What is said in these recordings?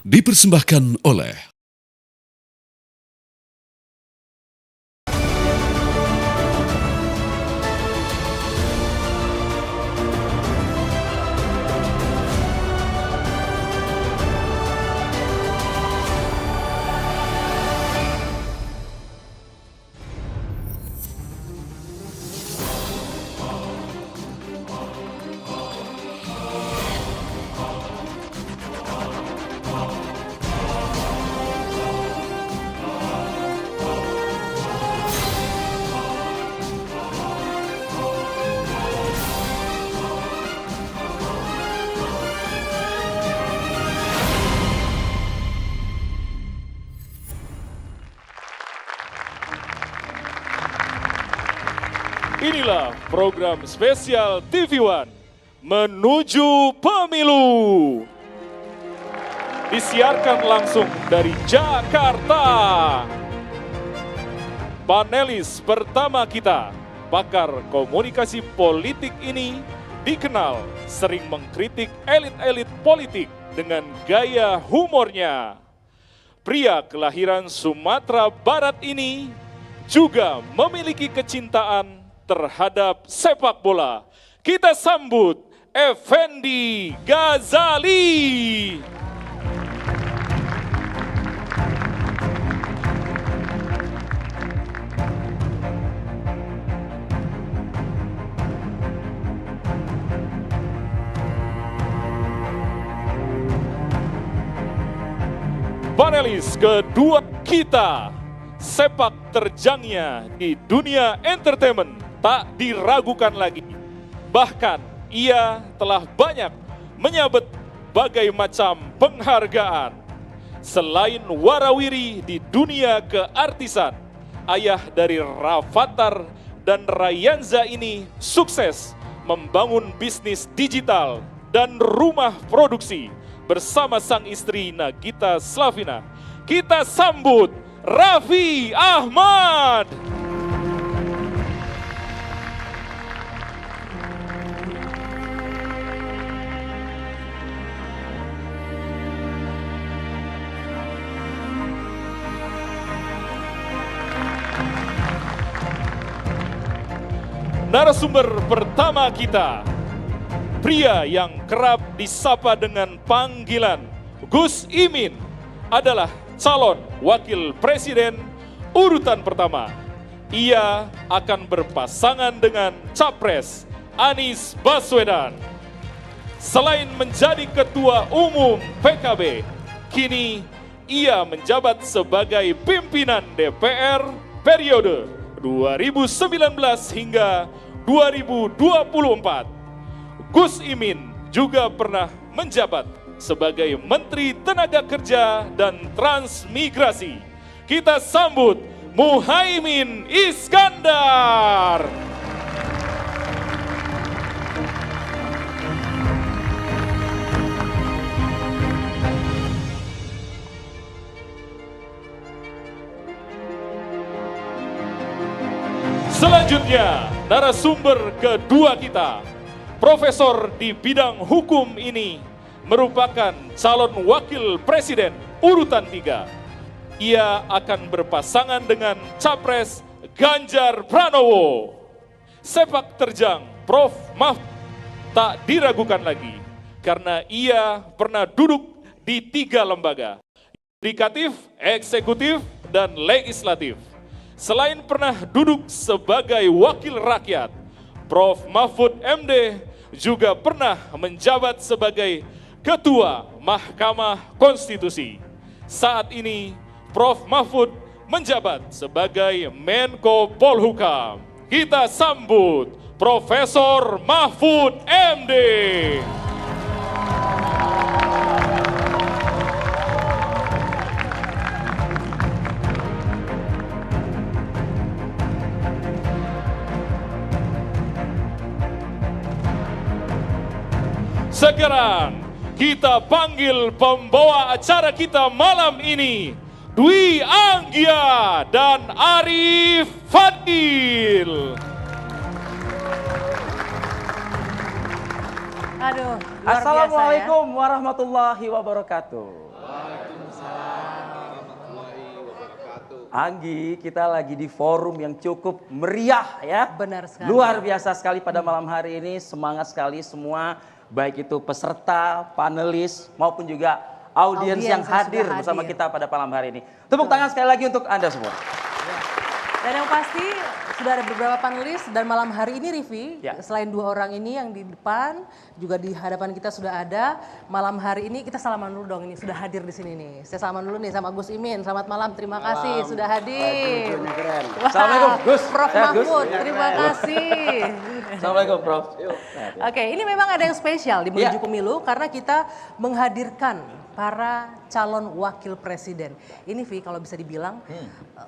dipersembahkan oleh Inilah program spesial TV One Menuju Pemilu. Disiarkan langsung dari Jakarta. Panelis pertama kita, pakar komunikasi politik ini dikenal sering mengkritik elit-elit politik dengan gaya humornya. Pria kelahiran Sumatera Barat ini juga memiliki kecintaan terhadap sepak bola. Kita sambut Effendi Ghazali. Panelis kedua kita, sepak terjangnya di dunia entertainment tak diragukan lagi. Bahkan ia telah banyak menyabet bagai macam penghargaan. Selain warawiri di dunia keartisan, ayah dari Rafathar dan Rayanza ini sukses membangun bisnis digital dan rumah produksi bersama sang istri Nagita Slavina. Kita sambut Raffi Ahmad. Narasumber pertama kita, pria yang kerap disapa dengan panggilan Gus Imin, adalah calon wakil presiden urutan pertama. Ia akan berpasangan dengan Capres Anies Baswedan. Selain menjadi ketua umum PKB, kini ia menjabat sebagai pimpinan DPR periode 2019 hingga 2024. Gus Imin juga pernah menjabat sebagai Menteri Tenaga Kerja dan Transmigrasi. Kita sambut Muhaimin Iskandar. Selanjutnya, narasumber kedua kita, profesor di bidang hukum ini merupakan calon wakil presiden urutan 3. Ia akan berpasangan dengan Capres Ganjar Pranowo. Sepak terjang Prof. Mahfud tak diragukan lagi karena ia pernah duduk di 3 lembaga, yudikatif, eksekutif, dan legislatif. Selain pernah duduk sebagai wakil rakyat, Prof. Mahfud MD juga pernah menjabat sebagai Ketua Mahkamah Konstitusi. Saat ini, Prof. Mahfud menjabat sebagai Menko Polhukam. Kita sambut Profesor Mahfud MD. Sekarang kita panggil pembawa acara kita malam ini, Dwi Anggia dan Arif Fadil. Aduh, luar Assalamualaikum biasa ya. warahmatullahi wabarakatuh. Anggi, kita lagi di forum yang cukup meriah ya. Benar sekali. Luar biasa sekali pada malam hari ini, semangat sekali semua, baik itu peserta, panelis, maupun juga audiens yang hadir bersama kita pada malam hari ini. Tepuk tangan sekali lagi untuk Anda semua. Dan yang pasti sudah ada beberapa panelis dan malam hari ini Rivi, selain 2 orang ini yang di depan, juga di hadapan kita sudah ada. Malam hari ini kita salaman dulu dong, ini sudah hadir di sini nih. Saya salaman dulu nih sama Gus Imin, selamat malam, terima kasih sudah hadir. Wah, Assalamualaikum Gus. Prof Mahfud, terima kasih. Assalamualaikum Prof. Oke, ini memang ada yang spesial di Menuju Pemilu karena kita menghadirkan para calon wakil presiden. Ini Vi kalau bisa dibilang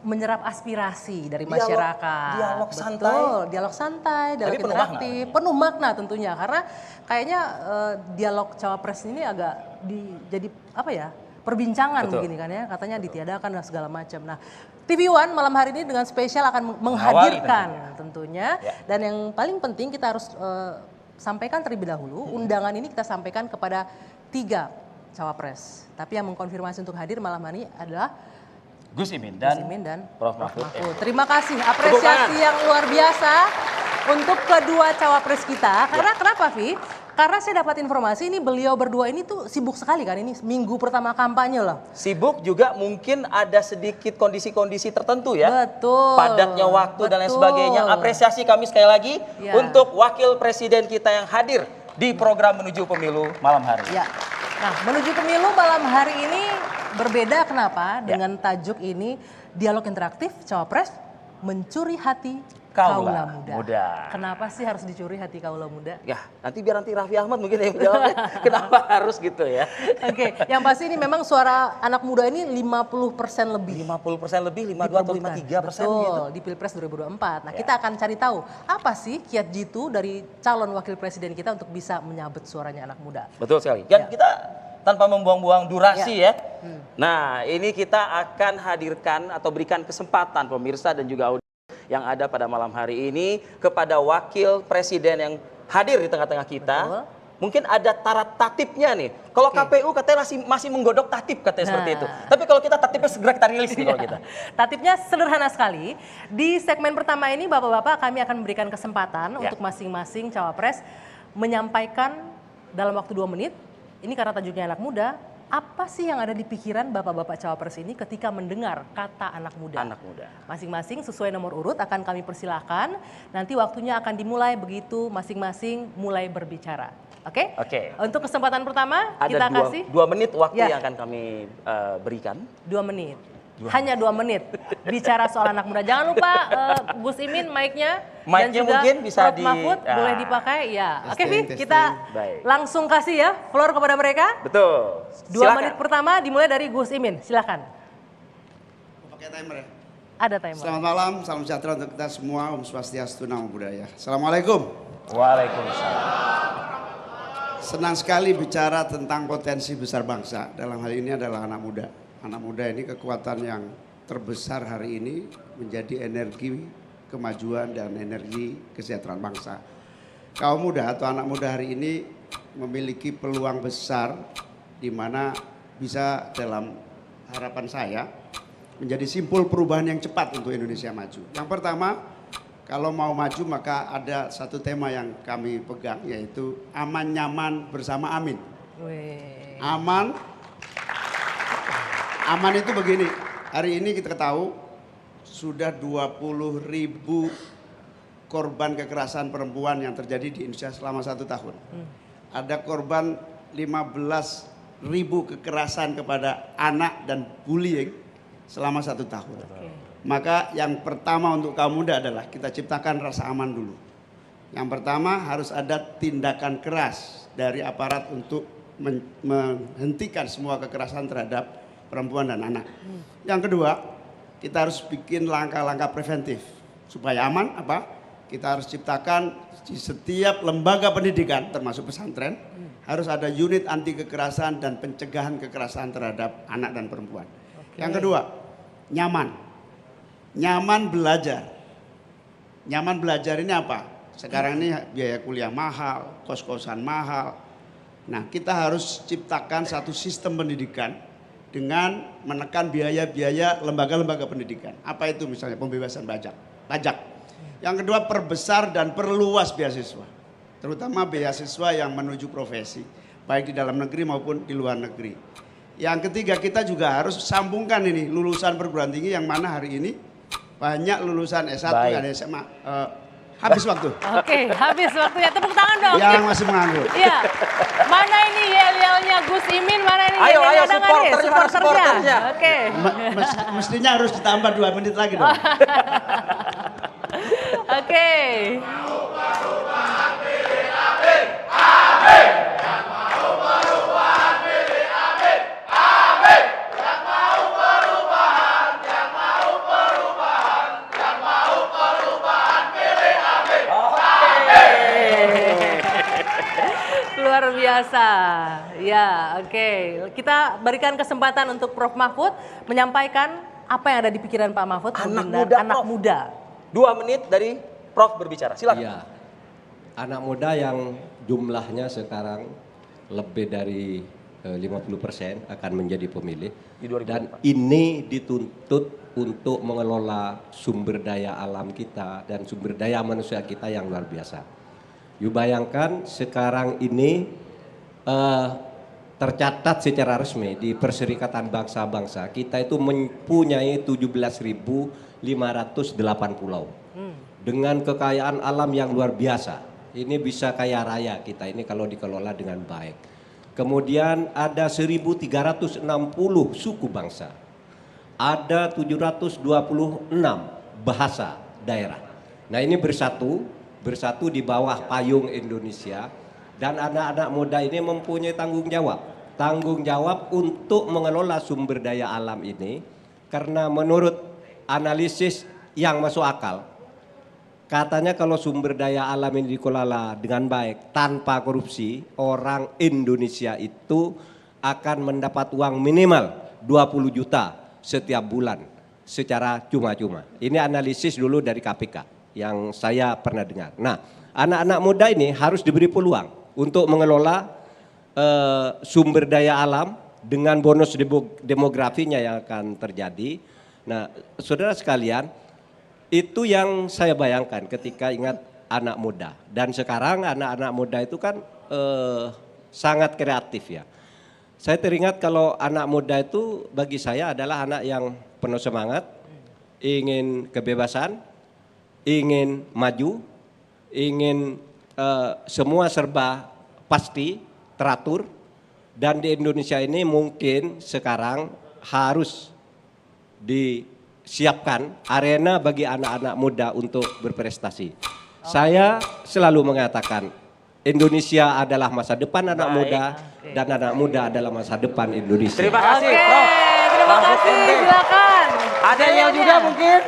menyerap aspirasi dari masyarakat. Dialog santai. Betul, dialog santai, dialog interaktif, penuh makna tentunya. Karena kayaknya dialog cawapres ini agak jadi apa ya, perbincangan begini kan ya. Katanya ditiadakan dan segala macam. Nah, TV One malam hari ini dengan spesial akan menghadirkan tentunya. Dan yang paling penting kita harus sampaikan terlebih dahulu, undangan ini kita sampaikan kepada 3 cawapres. Tapi yang mengkonfirmasi untuk hadir malam hari ini adalah Gus Imin dan Prof Mahfud. Terima kasih, apresiasi yang luar biasa untuk kedua cawapres kita. Karena kenapa Vi? Karena saya dapat informasi ini beliau berdua ini tuh sibuk sekali kan, ini minggu pertama kampanye loh. Sibuk juga mungkin ada sedikit kondisi-kondisi tertentu ya. Betul. Padatnya waktu dan lain sebagainya. Apresiasi kami sekali lagi untuk wakil presiden kita yang hadir di program Menuju Pemilu malam hari. Nah, Menuju Pemilu malam hari ini berbeda kenapa? Dengan tajuk ini dialog interaktif cawapres mencuri hati kaula muda. Kenapa sih harus dicuri hati kaula muda? Ya, nanti biar Raffi Ahmad mungkin yang jawabnya. Kenapa harus gitu ya? Oke, yang pasti ini memang suara anak muda ini 50% lebih. 50% lebih, 52 atau 53% gitu. Di Pilpres 2024. Nah, kita akan cari tahu apa sih kiat jitu dari calon wakil presiden kita untuk bisa menyabet suaranya anak muda. Betul sekali. Dan kita tanpa membuang-buang durasi ya. Nah, ini kita akan hadirkan atau berikan kesempatan pemirsa dan juga audiens yang ada pada malam hari ini kepada wakil presiden yang hadir di tengah-tengah kita. Mungkin ada tatipnya nih. Kalau KPU katanya masih menggodok tatip katanya seperti itu. Tapi kalau kita tatipnya segera kita rilis nih kalau kita. Tatipnya sederhana sekali. Di segmen pertama ini Bapak-Bapak kami akan memberikan kesempatan untuk masing-masing cawapres menyampaikan dalam waktu 2 menit. Ini karena tajuknya anak muda. Apa sih yang ada di pikiran Bapak-Bapak cawapres ini ketika mendengar kata anak muda? Anak muda. Masing-masing sesuai nomor urut akan kami persilahkan. Nanti waktunya akan dimulai begitu masing-masing mulai berbicara. Oke? Oke. Untuk kesempatan pertama ada kita kasih 2 menit waktu yang akan kami berikan. 2 menit. Hanya 2 menit bicara soal anak muda. Jangan lupa Gus Imin mic-nya dan juga mungkin bisa Prof Mahfud boleh dipakai ya. Oke Vi, kita langsung kasih ya floor kepada mereka. Betul. 2 menit pertama dimulai dari Gus Imin. Silakan. Pakai timer ya? Ada timer. Selamat malam, salam sejahtera untuk kita semua. Om Swastiastu, Namo Buddhaya. Assalamualaikum. Waalaikumsalam. Senang sekali bicara tentang potensi besar bangsa. Dalam hal ini adalah anak muda. Anak muda ini kekuatan yang terbesar hari ini menjadi energi kemajuan dan energi kesejahteraan bangsa. Kaum muda atau anak muda hari ini memiliki peluang besar di mana bisa dalam harapan saya menjadi simpul perubahan yang cepat untuk Indonesia maju. Yang pertama, kalau mau maju maka ada satu tema yang kami pegang yaitu aman nyaman bersama amin. Aman itu begini, hari ini kita tahu sudah 20.000 korban kekerasan perempuan yang terjadi di Indonesia selama 1 tahun. Ada korban 15.000 kekerasan kepada anak dan bullying selama 1 tahun. Maka yang pertama untuk kaum muda adalah kita ciptakan rasa aman dulu. Yang pertama harus ada tindakan keras dari aparat untuk menghentikan semua kekerasan terhadap perempuan dan anak. Yang kedua, kita harus bikin langkah-langkah preventif supaya aman. Apa? Kita harus ciptakan di setiap lembaga pendidikan termasuk pesantren harus ada unit anti kekerasan dan pencegahan kekerasan terhadap anak dan perempuan. Yang kedua, nyaman belajar. Nyaman belajar ini apa? Sekarang ini biaya kuliah mahal, kos-kosan mahal. Nah, kita harus ciptakan satu sistem pendidikan dengan menekan biaya-biaya lembaga-lembaga pendidikan. Apa itu misalnya pembebasan pajak. Yang kedua, perbesar dan perluas beasiswa, terutama beasiswa yang menuju profesi, baik di dalam negeri maupun di luar negeri. Yang ketiga, kita juga harus sambungkan ini lulusan perguruan tinggi yang mana hari ini banyak lulusan S1 dan SMA. Habis waktu. Oke, habis waktunya. Tepuk tangan dong. Yang masih menganggur. Iya. Mana ini yel-yelnya Gus Imin, mana ini Ayo, yel-yelnya ayo, supporternya. Oke. Mestinya harus ditambah 2 menit lagi dong. Oke. Luar biasa. Ya, oke. Kita berikan kesempatan untuk Prof. Mahfud menyampaikan apa yang ada di pikiran Pak Mahfud. Anak muda. 2 menit dari Prof berbicara. Silakan. Iya. Anak muda yang jumlahnya sekarang lebih dari 50% akan menjadi pemilih. Di 2024. Dan ini dituntut untuk mengelola sumber daya alam kita dan sumber daya manusia kita yang luar biasa. You bayangkan sekarang ini tercatat secara resmi di Perserikatan Bangsa-Bangsa kita itu mempunyai 17.508 pulau dengan kekayaan alam yang luar biasa. Ini bisa kaya raya kita ini kalau dikelola dengan baik. Kemudian ada 1.360 suku bangsa, ada 726 bahasa daerah. Nah ini bersatu di bawah payung Indonesia, dan anak-anak muda ini mempunyai tanggung jawab untuk mengelola sumber daya alam ini, karena menurut analisis yang masuk akal, katanya kalau sumber daya alam ini dikelola dengan baik tanpa korupsi, orang Indonesia itu akan mendapat uang minimal 20 juta setiap bulan secara cuma-cuma. Ini analisis dulu dari KPK yang saya pernah dengar. Nah, anak-anak muda ini harus diberi peluang untuk mengelola sumber daya alam dengan bonus demografinya yang akan terjadi. Nah, saudara sekalian, itu yang saya bayangkan ketika ingat anak muda. Dan sekarang anak-anak muda itu kan sangat kreatif ya. Saya teringat kalau anak muda itu bagi saya adalah anak yang penuh semangat, ingin kebebasan, ingin maju, ingin semua serba pasti, teratur. Dan di Indonesia ini mungkin sekarang harus disiapkan arena bagi anak-anak muda untuk berprestasi. Saya selalu mengatakan Indonesia adalah masa depan anak muda, dan anak muda adalah masa depan Indonesia. Terima kasih, Oke, Prof. terima Mahfud kasih. MD. Silakan. Ada yang juga mungkin?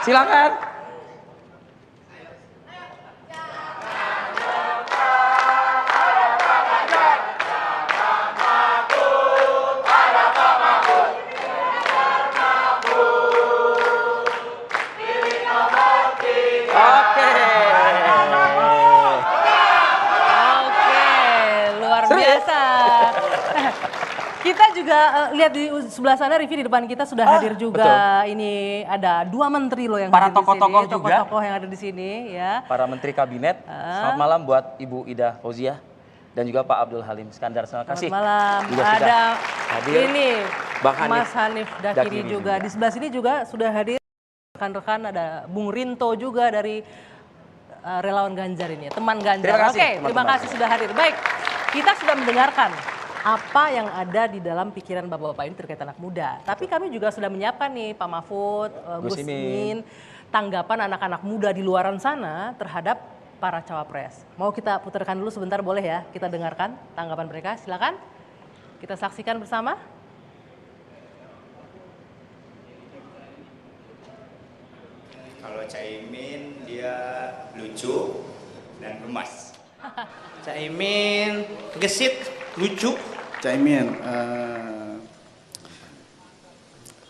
Silakan. Kita juga lihat di sebelah sana, Rivi, di depan kita sudah hadir juga. Betul. Ini ada 2 menteri loh yang Para hadir di sini. tokoh-tokoh juga. Tokoh-tokoh yang ada di sini ya. Para menteri kabinet. Selamat malam buat Ibu Ida Fauziah dan juga Pak Abdul Halim Iskandar. Terima kasih. Selamat malam. Juga sudah Ada hadir. ini Bang Hanif Mas Hanif Dakiri Dakiri juga. Di sebelah sini juga sudah hadir rekan-rekan, ada Bung Rinto juga dari relawan Ganjar ini, teman Ganjar. Terima kasih, Oke, teman-teman. terima kasih sudah hadir. Baik, kita sudah mendengarkan apa yang ada di dalam pikiran bapak-bapak ini terkait anak muda. Tapi kami juga sudah menyiapkan nih Pak Mahfud, Gus Imin, tanggapan anak-anak muda di luaran sana terhadap para cawapres. Mau kita putarkan dulu sebentar, boleh ya? Kita dengarkan tanggapan mereka, silakan. Kita saksikan bersama. Kalau Caimin dia lucu dan gemas. Caimin gesit, lucu. Caimin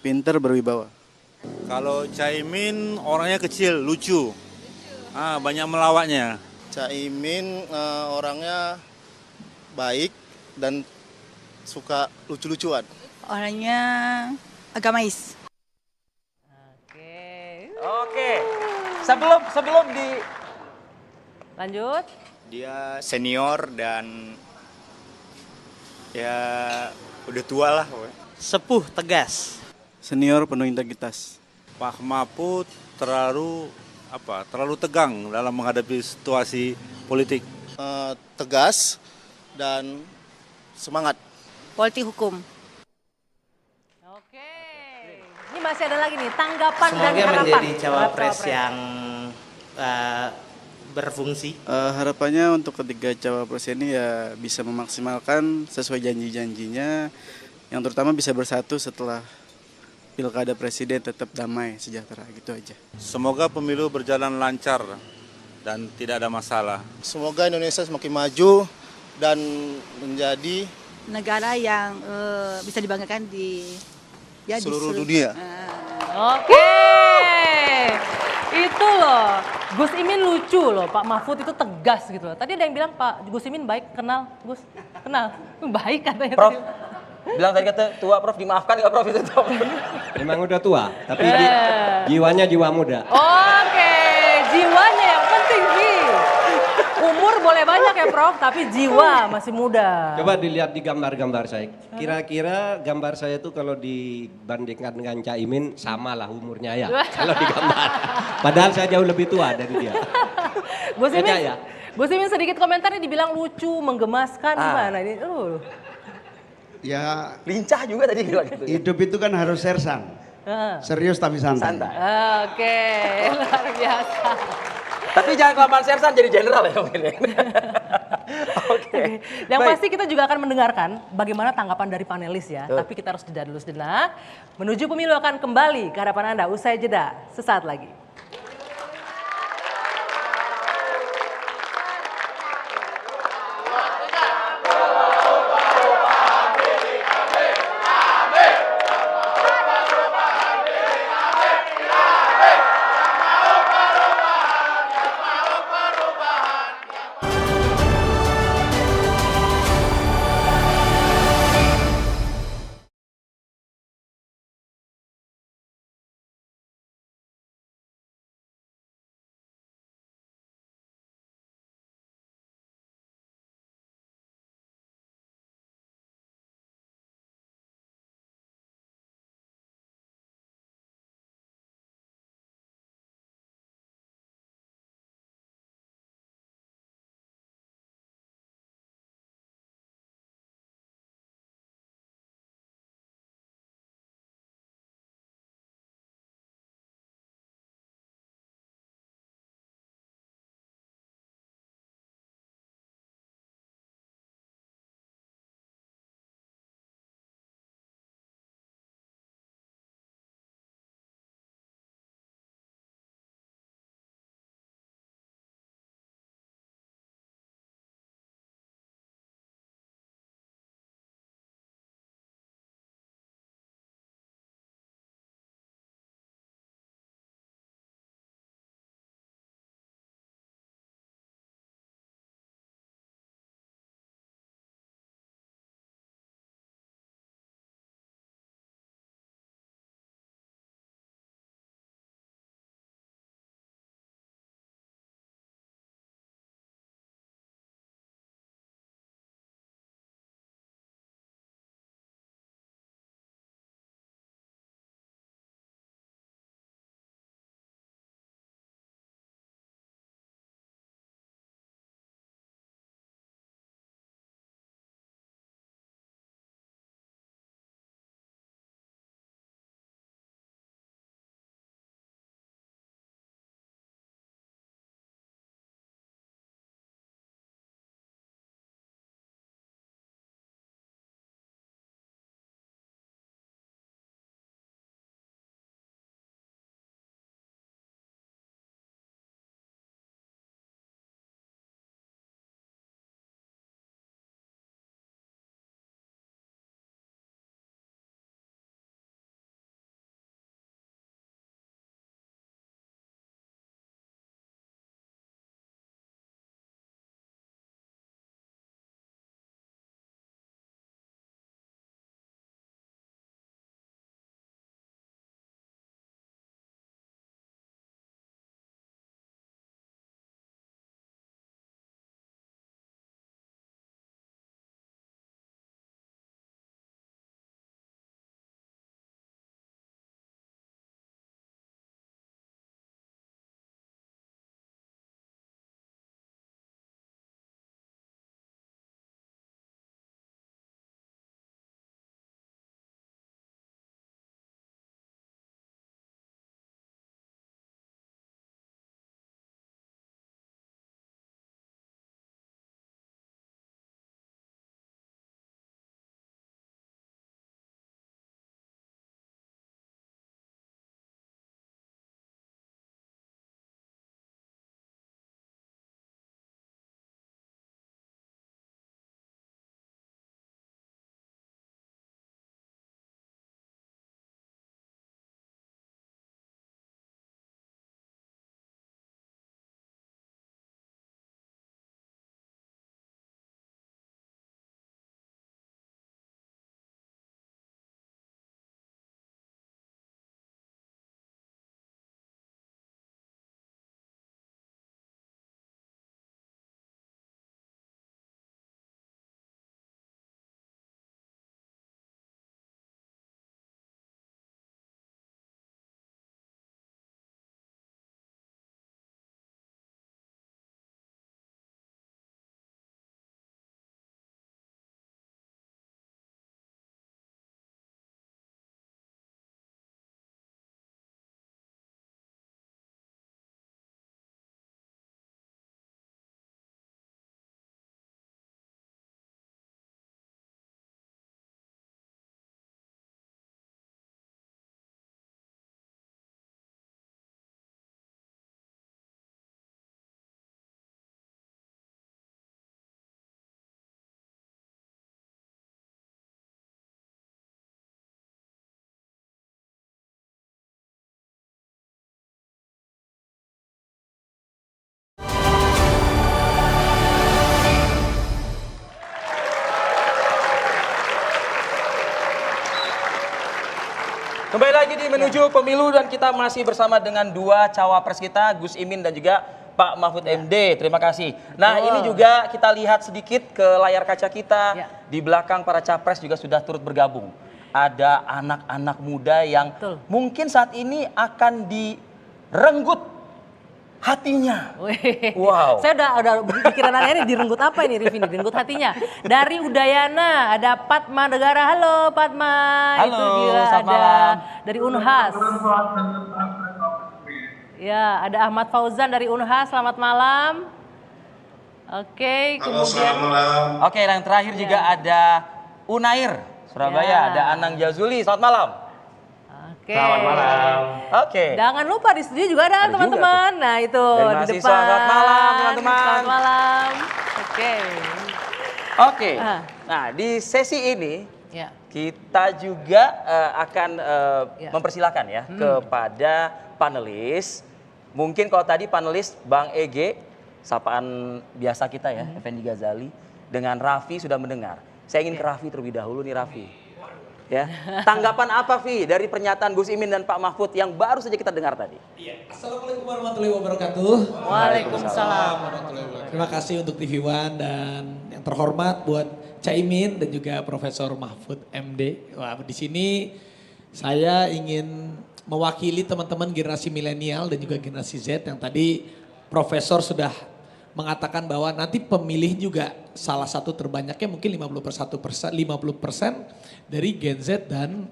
pinter, berwibawa. Kalau Caimin orangnya kecil, lucu. Banyak melawaknya. Caimin orangnya baik dan suka lucu-lucuan. Orangnya agamais. Oke. Oke. Sebelum di Lanjut. Dia senior dan ya udah tua lah pokoknya. Sepuh, tegas. Senior penuh integritas. Pak Mahfud terlalu tegang dalam menghadapi situasi politik. Tegas dan semangat. Politik hukum. Oke. Ini masih ada lagi nih tanggapan dan Semoga harapan. menjadi cawapres Cawapres. yang berfungsi. Harapannya untuk ketiga cawapres ini ya bisa memaksimalkan sesuai janji-janjinya, yang terutama bisa bersatu setelah pilkada presiden tetap damai sejahtera, gitu aja. Semoga pemilu berjalan lancar dan tidak ada masalah. Semoga Indonesia semakin maju dan menjadi Negara yang bisa dibanggakan di seluruh dunia. Oke. Itu loh, Gus Imin lucu loh, Pak Mahfud itu tegas gitu loh. Tadi ada yang bilang Pak Gus Imin baik, kenal Gus, kenal, baik katanya. Prof, tadi. bilang tadi kata tua Prof, dimaafkan nggak Prof itu? Memang udah tua, tapi jiwanya jiwa muda. Oke, jiwanya yang penting sih. Umur boleh banyak ya Prof, tapi jiwa masih muda. Coba dilihat di gambar-gambar saya. Kira-kira gambar saya tuh kalau dibandingkan dengan Caimin sama lah umurnya ya. Kalau di gambar. Padahal saya jauh lebih tua dari dia. Gus Imin, Percaya? Gus Imin sedikit komentarnya dibilang lucu, menggemaskan, gimana ini? Ya Lincah juga tadi bilang gitu. hidup itu kan harus sersan. Serius tapi santai. Santai. Oke, luar biasa. Tapi jangan kelamaan sersan jadi jenderal ya mungkin. Oke. Yang Baik. pasti kita juga akan mendengarkan bagaimana tanggapan dari panelis ya. Tapi kita harus jeda dulu sejenak. Menuju pemilu akan kembali ke hadapan Anda usai jeda sesaat lagi. Kembali lagi di Menuju Pemilu dan kita masih bersama dengan dua cawapres kita, Gus Imin dan juga Pak Mahfud MD. Terima kasih. Nah, ini juga kita lihat sedikit ke layar kaca kita. Di belakang para capres juga sudah turut bergabung. Ada anak-anak muda yang mungkin saat ini akan direnggut hatinya. Wow. Saya udah pikiran ini direnggut apa ini Rifini? Direnggut hatinya. Dari Udayana ada Padma Negara. Halo Padma. Halo, itu dia selamat ada malam. dari Unhas. Ya, ada Ahmad Fauzan dari Unhas. Selamat malam. Oke, kemudian Oke, yang terakhir juga ada Unair Surabaya, ada Anang Jazuli. Selamat malam. Oke. Selamat malam. Oke. Jangan lupa di studio juga ada teman-teman. Nah, itu Dari di mahasiswa, depan. selamat malam, teman-teman. Selamat malam. Oke. Oke. Nah, di sesi ini kita juga akan mempersilahkan ya kepada panelis. Mungkin kalau tadi panelis Bang Ege, sapaan biasa kita ya, Effendi Ghazali, dengan Raffi sudah mendengar. Saya ingin ke Raffi terlebih dahulu nih Raffi. Ya, tanggapan apa Vi dari pernyataan Gus Imin dan Pak Mahfud yang baru saja kita dengar tadi? Assalamualaikum warahmatullahi wabarakatuh. Waalaikumsalam. Terima kasih untuk TV One dan yang terhormat buat Caimin dan juga Profesor Mahfud MD. Wah, di sini saya ingin mewakili teman-teman generasi milenial dan juga generasi Z yang tadi Profesor sudah mengatakan bahwa nanti pemilih juga salah satu terbanyaknya mungkin 50% dari Gen Z dan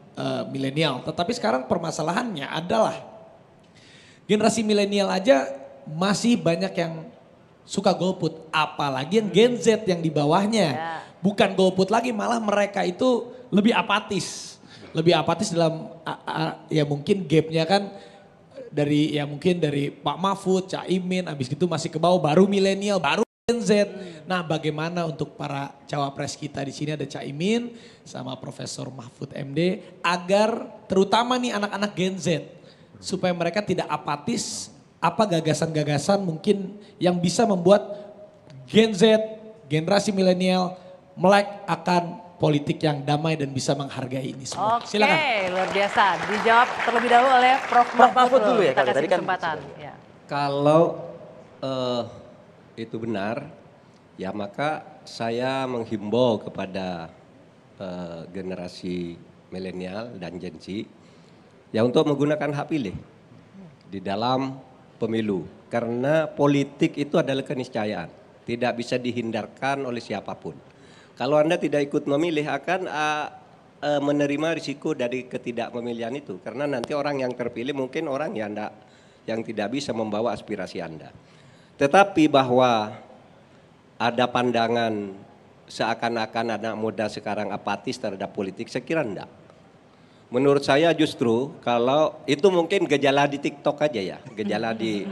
milenial. Tetapi sekarang permasalahannya adalah generasi milenial aja masih banyak yang suka golput. Apalagi yang Gen Z yang di bawahnya. Bukan golput lagi, malah mereka itu lebih apatis. Lebih apatis dalam ya mungkin gapnya kan dari ya mungkin dari Pak Mahfud, Caimin, habis itu masih ke bawah baru milenial, baru Gen Z. Nah, bagaimana untuk para cawapres kita di sini ada Caimin sama Profesor Mahfud MD agar terutama nih anak-anak Gen Z supaya mereka tidak apatis, apa gagasan-gagasan mungkin yang bisa membuat Gen Z, generasi milenial melek akan politik yang damai dan bisa menghargai ini semua. Oke, Silakan. luar biasa. Dijawab terlebih dahulu oleh Prof. Mahfud dulu ya, Kita kalau kasih tadi kan kesempatan. Ya. Kalau itu benar, ya maka saya menghimbau kepada generasi milenial dan Gen Z ya untuk menggunakan hak pilih di dalam pemilu. Karena politik itu adalah keniscayaan, tidak bisa dihindarkan oleh siapapun. Kalau Anda tidak ikut memilih akan menerima risiko dari ketidakpemilihan itu. Karena nanti orang yang terpilih mungkin orang yang tidak bisa membawa aspirasi Anda. Tetapi bahwa ada pandangan seakan-akan anak muda sekarang apatis terhadap politik, saya kira enggak. Menurut saya justru kalau itu mungkin gejala di TikTok aja ya, gejala di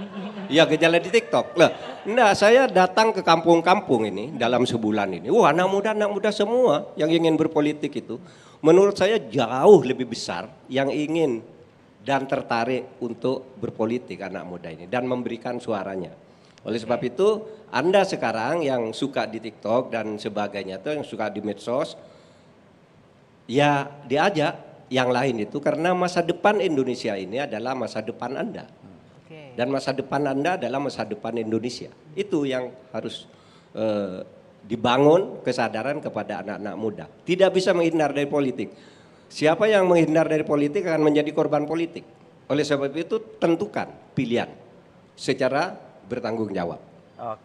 gejala di TikTok. Lah, nah saya datang ke kampung-kampung ini dalam sebulan ini. Wah, anak muda semua yang ingin berpolitik itu. Menurut saya jauh lebih besar yang ingin dan tertarik untuk berpolitik anak muda ini dan memberikan suaranya. Oleh sebab itu, Anda sekarang yang suka di TikTok dan sebagainya itu yang suka di medsos ya diajak yang lain itu karena masa depan Indonesia ini adalah masa depan Anda. Dan masa depan Anda adalah masa depan Indonesia. Itu yang harus dibangun kesadaran kepada anak-anak muda. Tidak bisa menghindar dari politik. Siapa yang menghindar dari politik akan menjadi korban politik. Oleh sebab itu tentukan pilihan secara bertanggung jawab.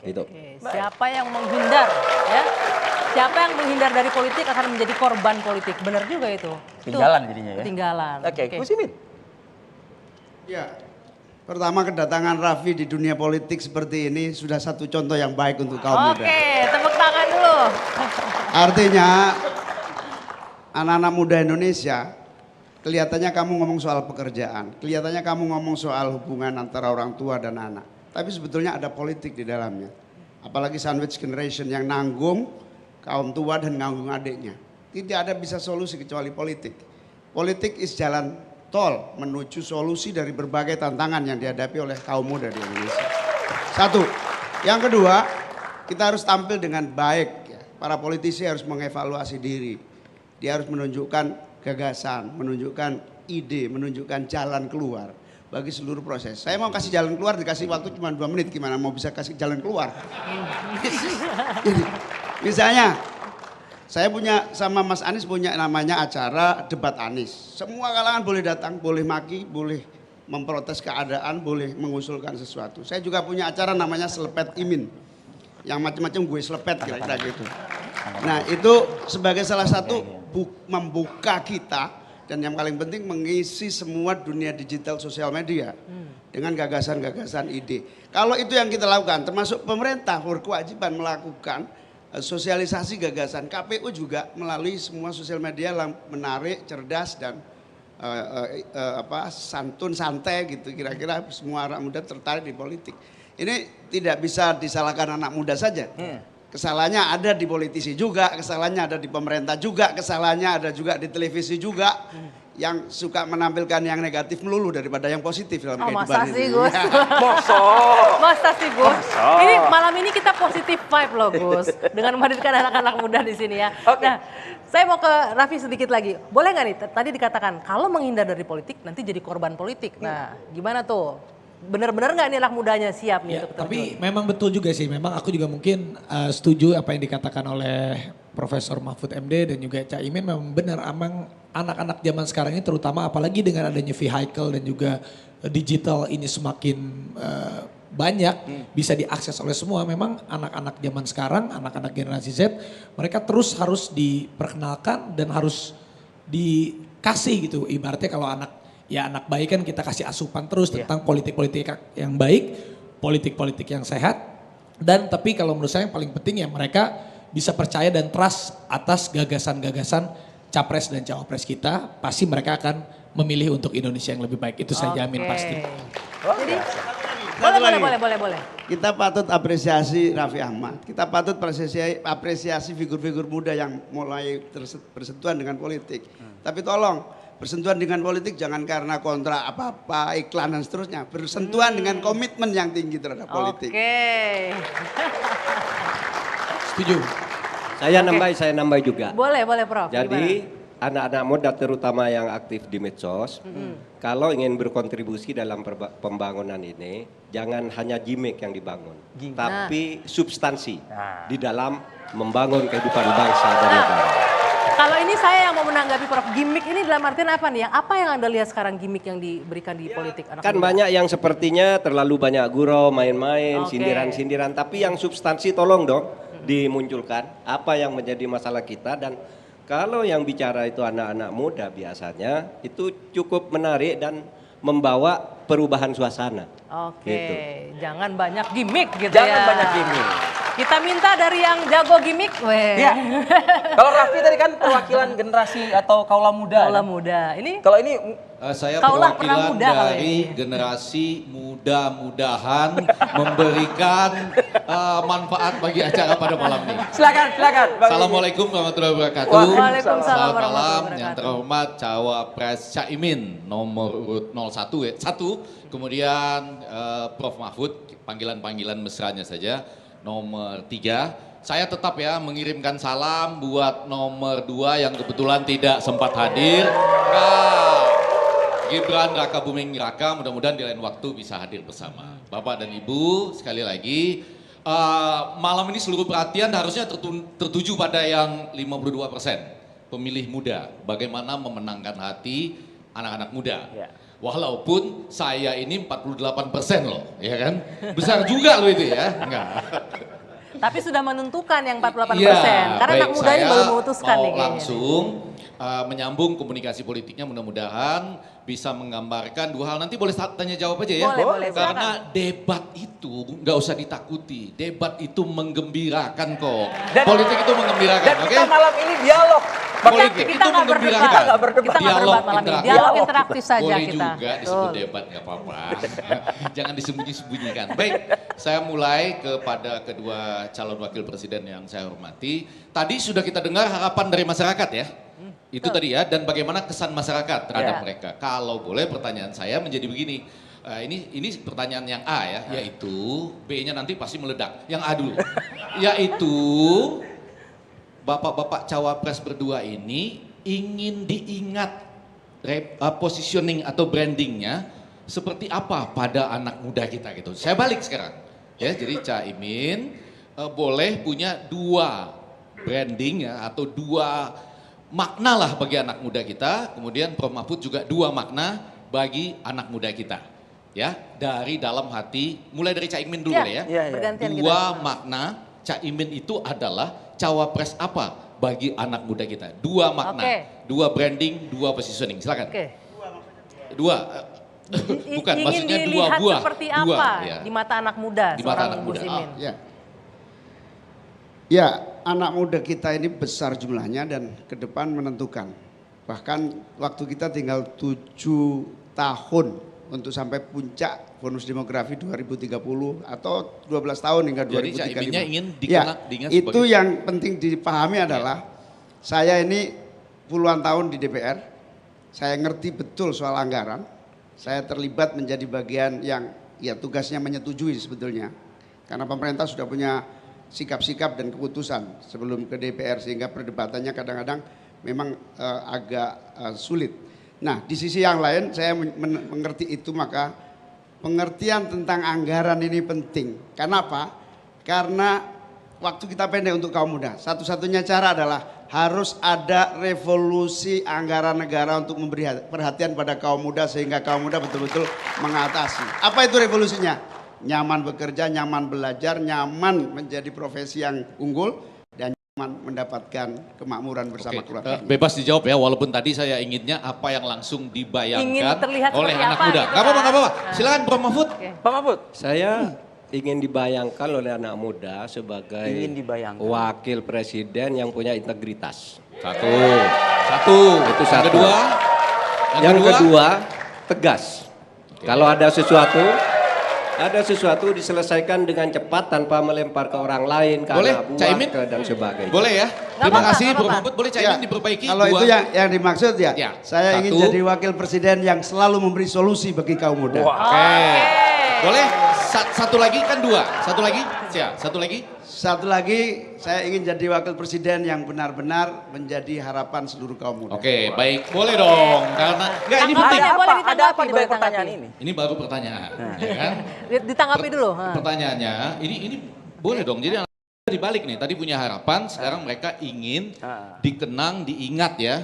Gitu. Siapa yang menghindar ya? Siapa yang menghindar dari politik akan menjadi korban politik. Benar juga itu. Ketinggalan jadinya ya. Ketinggalan. Oke, Gus Imin. Ya, pertama kedatangan Raffi di dunia politik seperti ini sudah satu contoh yang baik untuk kaum muda. Oke, tepuk tangan dulu. Artinya anak-anak muda Indonesia kelihatannya kamu ngomong soal pekerjaan, kelihatannya kamu ngomong soal hubungan antara orang tua dan anak. Tapi sebetulnya ada politik di dalamnya. Apalagi sandwich generation yang nanggung kaum tua dan nanggung adiknya. Tidak ada bisa solusi kecuali politik. Politik is jalan tol menuju solusi dari berbagai tantangan yang dihadapi oleh kaum muda di Indonesia. Satu. Yang kedua, kita harus tampil dengan baik. Para politisi harus mengevaluasi diri. Dia harus menunjukkan gagasan, menunjukkan ide, menunjukkan jalan keluar bagi seluruh proses. Saya mau kasih jalan keluar, dikasih waktu cuma 2 menit, gimana mau bisa kasih jalan keluar? Misalnya, saya punya sama Mas Anies punya namanya acara debat Anies. Semua kalangan boleh datang, boleh maki, boleh memprotes keadaan, boleh mengusulkan sesuatu. Saya juga punya acara namanya Selepet Imin. Yang macam-macam gue selepet kira-kira gitu. Nah itu sebagai salah satu membuka kita dan yang paling penting mengisi semua dunia digital sosial media dengan gagasan-gagasan ide. Kalau itu yang kita lakukan termasuk pemerintah berkewajiban melakukan sosialisasi gagasan. KPU juga melalui semua sosial media menarik, cerdas dan santun, santai gitu. Kira-kira semua anak muda tertarik di politik. Ini tidak bisa disalahkan anak muda saja. Kesalahannya ada di politisi juga, kesalahannya ada di pemerintah juga, kesalahannya ada juga di televisi juga. Yang suka menampilkan yang negatif melulu daripada yang positif dalam kehidupan masa ini. sih Gus? Masa sih Gus? Ini malam ini kita positif vibe loh Gus. Dengan menghadirkan anak-anak muda di sini ya. Nah, saya mau ke Raffi sedikit lagi. Boleh nggak nih, tadi dikatakan kalau menghindar dari politik nanti jadi korban politik. Nah, gimana tuh? Benar-benar nggak nih anak mudanya siap nih Ya, untuk tapi memang betul juga sih. Memang aku juga mungkin setuju apa yang dikatakan oleh Profesor Mahfud MD dan juga Cak Imin. Memang benar, emang anak-anak zaman sekarang ini terutama apalagi dengan adanya vehicle dan juga digital ini semakin banyak bisa diakses oleh semua. Memang anak-anak zaman sekarang, anak-anak generasi Z, mereka terus harus diperkenalkan dan harus dikasih gitu. Ibaratnya kalau anak baik kan kita kasih asupan terus tentang politik-politik yang baik, politik-politik yang sehat. Dan tapi kalau menurut saya yang paling penting ya mereka bisa percaya dan trust atas gagasan-gagasan capres dan cawapres kita. Pasti mereka akan memilih untuk Indonesia yang lebih baik. Itu saya jamin pasti. Jadi, boleh. Kita patut apresiasi Raffi Ahmad. Kita patut apresiasi figur-figur muda yang mulai bersentuhan dengan politik. Tapi tolong, bersentuhan dengan politik jangan karena kontra apa-apa, iklan dan seterusnya. Bersentuhan dengan komitmen yang tinggi terhadap politik. Oke. Setuju. Saya nambah juga. Boleh Prof. Jadi anak-anak muda terutama yang aktif di medsos, kalau ingin berkontribusi dalam pembangunan ini, jangan hanya gimmick yang dibangun, tapi substansi di dalam membangun kehidupan bangsa dan negara. Kalau ini saya yang mau menanggapi Prof. Gimmick ini dalam artian apa nih? Apa yang Anda lihat sekarang gimmick yang diberikan di politik anak Kan muda? banyak yang sepertinya terlalu banyak gurau, main-main, sindiran-sindiran. Tapi yang substansi tolong dong dimunculkan. Apa yang menjadi masalah kita dan kalau yang bicara itu anak-anak muda biasanya itu cukup menarik dan membawa perubahan suasana. Gitu. Jangan banyak gimmick gitu Jangan ya. banyak gimmick. Kita minta dari yang jago gimmick, Ya. Kalau Raffi tadi kan perwakilan generasi atau kaula muda. Kaula muda. Ini kalau ini saya Kaulah pernah perwakilan muda kalau dari generasi mudah-mudahan memberikan manfaat bagi acara pada malam ini. Silakan. Assalamualaikum warahmatullahi wabarakatuh. Waalaikumsalam Selamat warahmatullahi malam wabarakatuh. yang terhormat Cawapres Cak Imin nomor urut 01 ya. 1, kemudian Prof Mahfud panggilan-panggilan mesranya saja. Nomor 3, saya tetap ya mengirimkan salam buat nomor 2 yang kebetulan tidak sempat hadir. Gibran Raka Buming Raka, mudah-mudahan di lain waktu bisa hadir bersama. Bapak dan Ibu, sekali lagi, malam ini seluruh perhatian harusnya tertuju pada yang 52%, pemilih muda. Bagaimana memenangkan hati anak-anak muda. Walaupun saya ini 48% loh, ya kan? Besar juga loh itu ya. Enggak. tapi sudah menentukan yang 48%. Iya, Karena anak baik, muda ini saya baru memutuskan nih mau kayaknya. langsung menyambung komunikasi politiknya, mudah-mudahan bisa menggambarkan 2 hal. Nanti boleh tanya jawab aja ya. Boleh, Karena debat itu nggak usah ditakuti. Debat itu menggembirakan kok. Politik itu menggembirakan, Dan oke? kita malam ini dialog. Politik kita itu nggak menggembirakan. Kita nggak berdebat malam ini. Dialog interaktif saja Boleh kita. juga disebut debat, nggak apa-apa. Jangan disembunyi-sembunyikan. Baik, saya mulai kepada kedua calon wakil presiden yang saya hormati. Tadi sudah kita dengar harapan dari masyarakat ya. Itu tadi ya, dan bagaimana kesan masyarakat terhadap mereka. Kalau boleh pertanyaan saya menjadi begini. Ini pertanyaan yang A ya, yaitu B-nya nanti pasti meledak. Yang A dulu. Yaitu bapak-bapak cawapres berdua ini ingin diingat positioning atau brandingnya seperti apa pada anak muda kita gitu. Saya balik sekarang. Ya, jadi Caimin boleh punya 2 branding ya, atau 2 makna lah bagi anak muda kita. Kemudian Prof Mahfud juga 2 makna bagi anak muda kita. Ya, dari dalam hati, mulai dari Caimin dulu ya. Bergantian 2 makna Caimin itu adalah cawapres apa bagi anak muda kita. 2 makna, 2 branding, 2 positioning. Silakan. 2. Bukan, ingin maksudnya 2 dilihat buah. seperti 2, apa ya. di mata anak muda Di mata anak Gus muda. Imin? Ya, anak muda kita ini besar jumlahnya dan ke depan menentukan. Bahkan waktu kita tinggal 7 tahun untuk sampai puncak bonus demografi 2030 atau 12 tahun hingga 2035. Jadi Caiminnya ingin diingat sebagai... itu yang penting dipahami adalah saya ini puluhan tahun di DPR, saya ngerti betul soal anggaran. Saya terlibat menjadi bagian yang ya tugasnya menyetujui sebetulnya. Karena pemerintah sudah punya sikap-sikap dan keputusan sebelum ke DPR sehingga perdebatannya kadang-kadang memang agak sulit. Nah, di sisi yang lain saya mengerti itu, maka pengertian tentang anggaran ini penting. Kenapa? Karena waktu kita pendek untuk kaum muda. Satu-satunya cara adalah harus ada revolusi anggaran negara untuk memberi perhatian pada kaum muda sehingga kaum muda betul-betul mengatasi. Apa itu revolusinya? Nyaman bekerja, nyaman belajar, nyaman menjadi profesi yang unggul, dan nyaman mendapatkan kemakmuran bersama keluarga. Bebas dijawab ya, walaupun tadi saya inginnya apa yang langsung dibayangkan oleh anak muda. Gitu Gak apa-apa. Silakan Prof Mahfud. Pak Mahfud. Saya ingin dibayangkan oleh anak muda sebagai wakil presiden yang punya integritas. Satu. Itu satu. Yang kedua, tegas. Kalau ada sesuatu diselesaikan dengan cepat tanpa melempar ke orang lain karena buah dan sebagainya. Boleh ya. Terima kasih Prof Mahfud. Boleh Caimin diperbaiki. Kalau itu yang dimaksud ya, saya ingin jadi wakil presiden yang selalu memberi solusi bagi kaum muda. Oke. Boleh? Satu lagi kan 2. Satu lagi? Satu lagi saya ingin jadi wakil presiden yang benar-benar menjadi harapan seluruh kaum muda. Oke, baik. Boleh dong. Karena ini penting. Ada apa di balik pertanyaan ini? Ini baru pertanyaan, ya kan? Ditanggapi dulu. Pertanyaannya, ini boleh dong. Jadi dibalik nih, tadi punya harapan, sekarang mereka ingin dikenang, diingat ya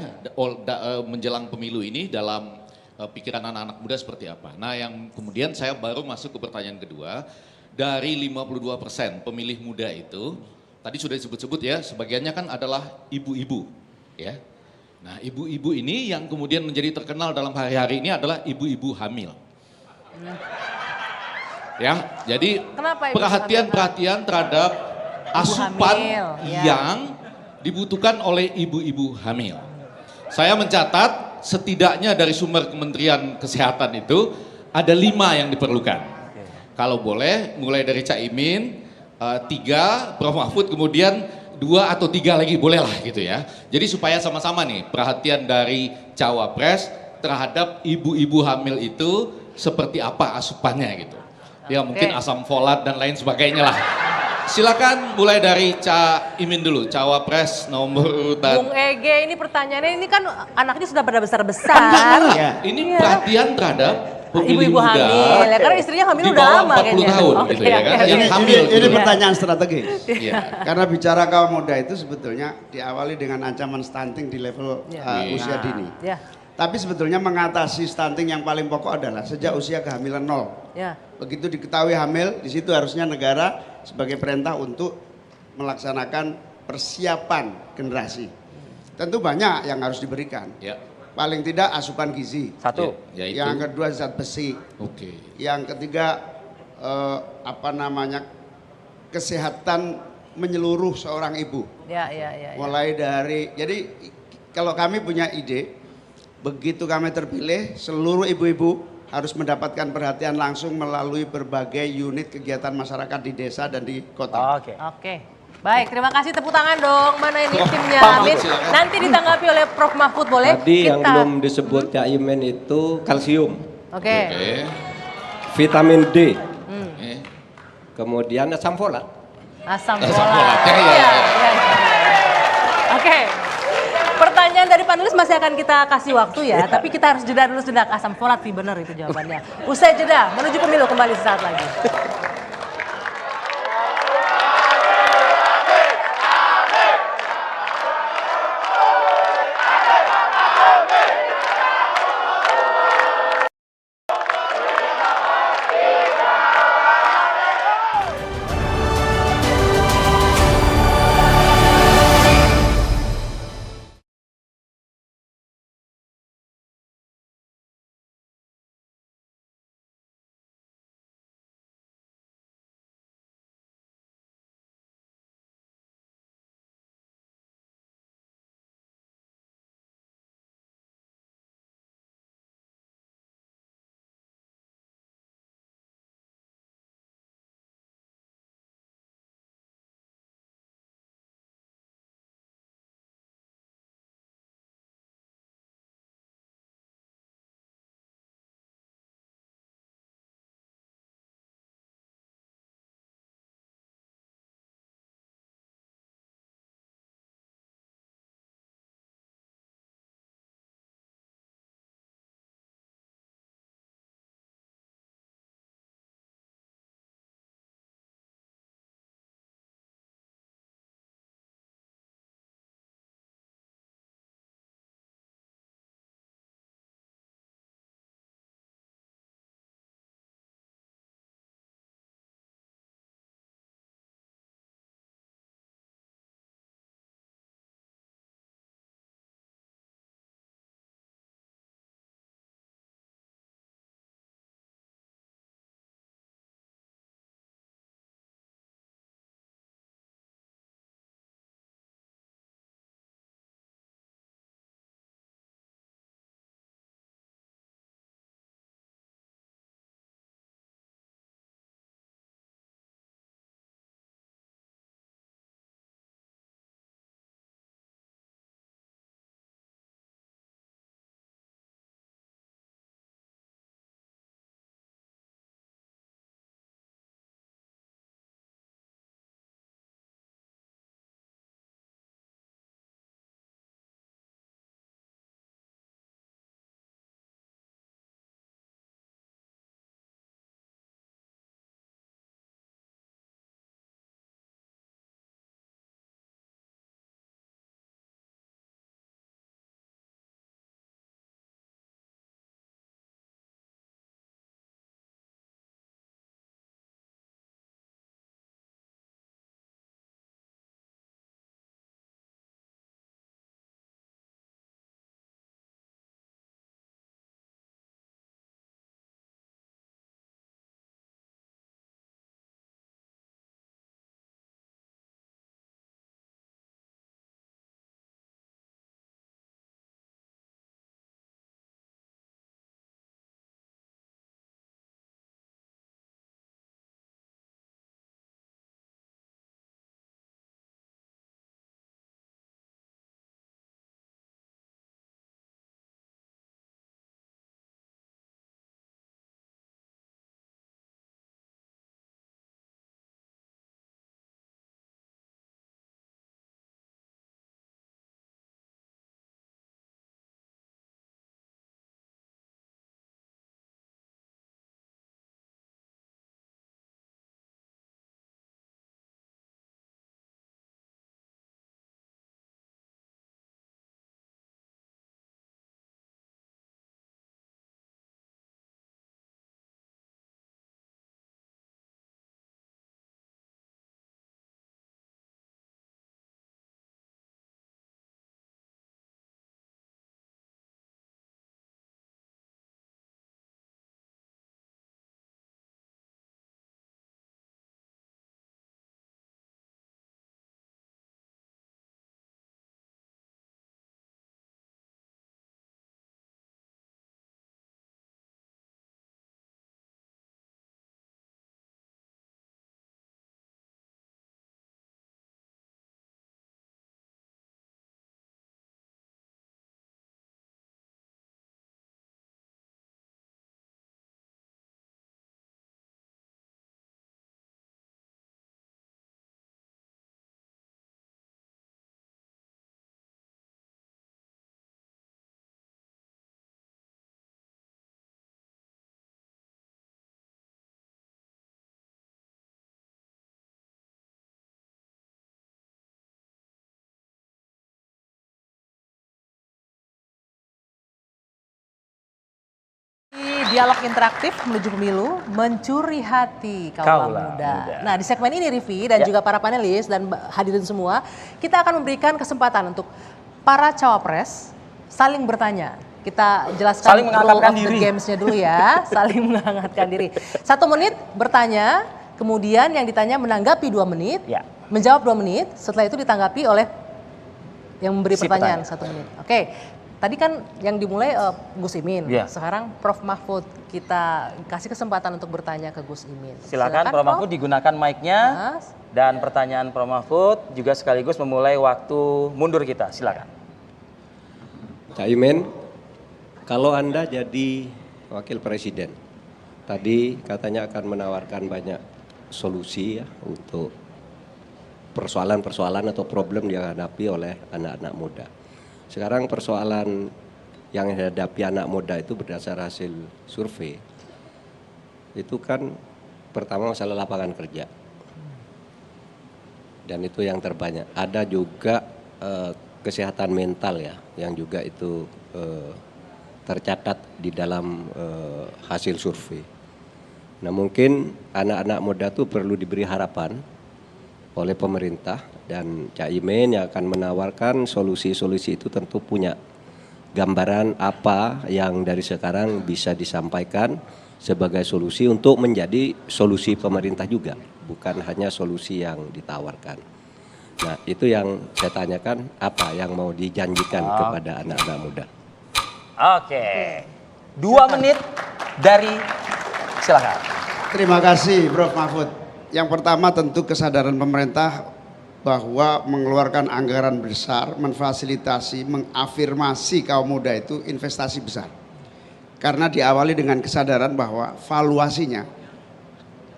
menjelang pemilu ini dalam pikiran anak-anak muda seperti apa. Nah, yang kemudian saya baru masuk ke pertanyaan kedua. Dari 52% pemilih muda itu, tadi sudah disebut-sebut ya, sebagiannya kan adalah ibu-ibu, ya. Nah, ibu-ibu ini yang kemudian menjadi terkenal dalam hari-hari ini adalah ibu-ibu hamil. Ya, jadi perhatian terhadap asupan yang dibutuhkan oleh ibu-ibu hamil. Saya mencatat setidaknya dari sumber Kementerian Kesehatan itu ada 5 yang diperlukan. Kalau boleh mulai dari Caimin 3, Prof Mahfud kemudian 2 atau 3 lagi boleh lah gitu ya. Jadi supaya sama-sama nih perhatian dari cawapres terhadap ibu-ibu hamil itu seperti apa asupannya gitu. Ya mungkin asam folat dan lain sebagainya lah. Silakan mulai dari Caimin dulu, cawapres nomor urutan. Bung Ege, ini pertanyaannya, ini kan anaknya sudah pada besar-besar. Ini perhatian terhadap ibu-ibu hamil, ya, karena istrinya hamil udah lama kayaknya. Di bawah 40 tahun gitu ya kan. Yang hamil. Ini pertanyaan strategis. Karena bicara kaum muda itu sebetulnya diawali dengan ancaman stunting di level usia dini. Tapi sebetulnya mengatasi stunting yang paling pokok adalah sejak usia kehamilan 0. Begitu diketahui hamil, di situ harusnya negara sebagai perintah untuk melaksanakan persiapan generasi. Tentu banyak yang harus diberikan. Paling tidak asupan gizi. Satu. Yang kedua zat besi. Yang ketiga kesehatan menyeluruh seorang ibu. Mulai dari, jadi kalau kami punya ide, begitu kami terpilih, seluruh ibu-ibu harus mendapatkan perhatian langsung melalui berbagai unit kegiatan masyarakat di desa dan di kota. Oke. Baik, terima kasih, tepuk tangan dong. Mana ini timnya Amin? Nanti ditanggapi oleh Prof Mahfud, boleh? Tadi yang belum disebut Caimin itu kalsium. Vitamin D. Kemudian asam folat. Oke. Pertanyaan dari panelis masih akan kita kasih waktu ya, tapi kita harus jeda dulu sudah asam folat, benar itu jawabannya. Usai jeda, menuju pemilu kembali sesaat lagi. dialog interaktif menuju pemilu, mencuri hati kaula muda. Nah, di segmen ini Rivi dan juga para panelis dan hadirin semua, kita akan memberikan kesempatan untuk para cawapres saling bertanya. Kita jelaskan saling mengangkatkan diri. Games-nya dulu ya, saling mengangkatkan diri. 1 menit bertanya, kemudian yang ditanya menanggapi 2 menit, menjawab 2 menit, setelah itu ditanggapi oleh yang memberi pertanyaan 1 menit. Oke. Tadi kan yang dimulai Gus Imin, sekarang Prof Mahfud, kita kasih kesempatan untuk bertanya ke Gus Imin. Silakan Prof Mahfud digunakan mic-nya dan pertanyaan Prof Mahfud juga sekaligus memulai waktu mundur kita. Silakan. Cak Imin, kalau Anda jadi wakil presiden, tadi katanya akan menawarkan banyak solusi ya untuk persoalan-persoalan atau problem yang dihadapi oleh anak-anak muda. Sekarang persoalan yang dihadapi anak muda itu berdasar hasil survei. Itu kan pertama masalah lapangan kerja. Dan itu yang terbanyak. Ada juga kesehatan mental ya, yang juga itu tercatat di dalam hasil survei. Nah mungkin anak-anak muda itu perlu diberi harapan oleh pemerintah, dan Cak Imin yang akan menawarkan solusi-solusi itu tentu punya gambaran apa yang dari sekarang bisa disampaikan sebagai solusi untuk menjadi solusi pemerintah juga, bukan hanya solusi yang ditawarkan. Nah itu yang saya tanyakan, apa yang mau dijanjikan kepada anak-anak muda. Oke, 2 menit dari, silakan. Terima kasih Prof Mahfud. Yang pertama tentu kesadaran pemerintah bahwa mengeluarkan anggaran besar, memfasilitasi, mengafirmasi kaum muda itu investasi besar. Karena diawali dengan kesadaran bahwa valuasinya,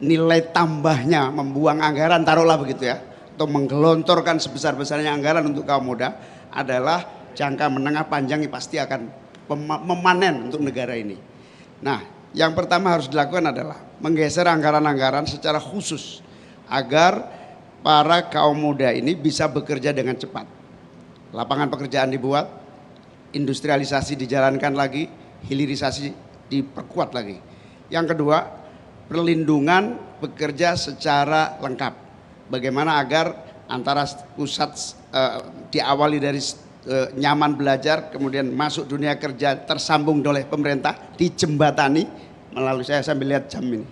nilai tambahnya membuang anggaran, taruhlah begitu ya, atau menggelontorkan sebesar-besarnya anggaran untuk kaum muda adalah jangka menengah panjang pasti akan memanen untuk negara ini. Nah, yang pertama harus dilakukan adalah menggeser anggaran-anggaran secara khusus agar para kaum muda ini bisa bekerja dengan cepat. Lapangan pekerjaan dibuat, industrialisasi dijalankan lagi, hilirisasi diperkuat lagi. Yang kedua, perlindungan bekerja secara lengkap. Bagaimana agar antara pusat diawali dari nyaman belajar, kemudian masuk dunia kerja tersambung oleh pemerintah, dijembatani melalui, saya sambil lihat jam ini,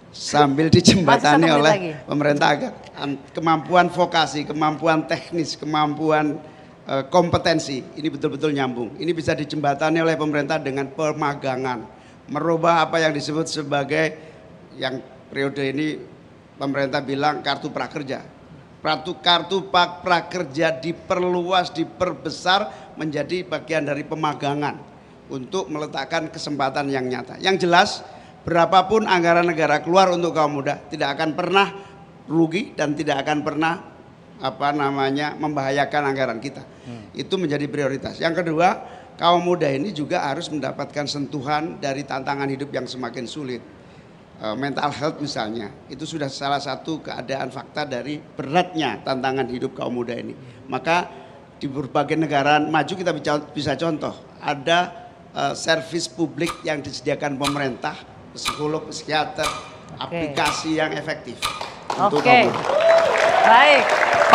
sambil dijembatani oleh pemerintah agar kemampuan vokasi, kemampuan teknis, kemampuan kompetensi ini betul-betul nyambung. Ini bisa dijembatani oleh pemerintah dengan pemagangan, merubah apa yang disebut sebagai, yang periode ini pemerintah bilang kartu prakerja. Kartu prakerja diperluas, diperbesar menjadi bagian dari pemagangan untuk meletakkan kesempatan yang nyata. Yang jelas, berapapun anggaran negara keluar untuk kaum muda tidak akan pernah rugi dan tidak akan pernah membahayakan anggaran kita. Itu menjadi prioritas. Yang kedua, kaum muda ini juga harus mendapatkan sentuhan dari tantangan hidup yang semakin sulit. Mental health misalnya, itu sudah salah satu keadaan fakta dari beratnya tantangan hidup kaum muda ini. Maka di berbagai negara maju kita bisa contoh, ada servis publik yang disediakan pemerintah, psikolog, psikiater, aplikasi yang efektif untuk kaum muda. Baik.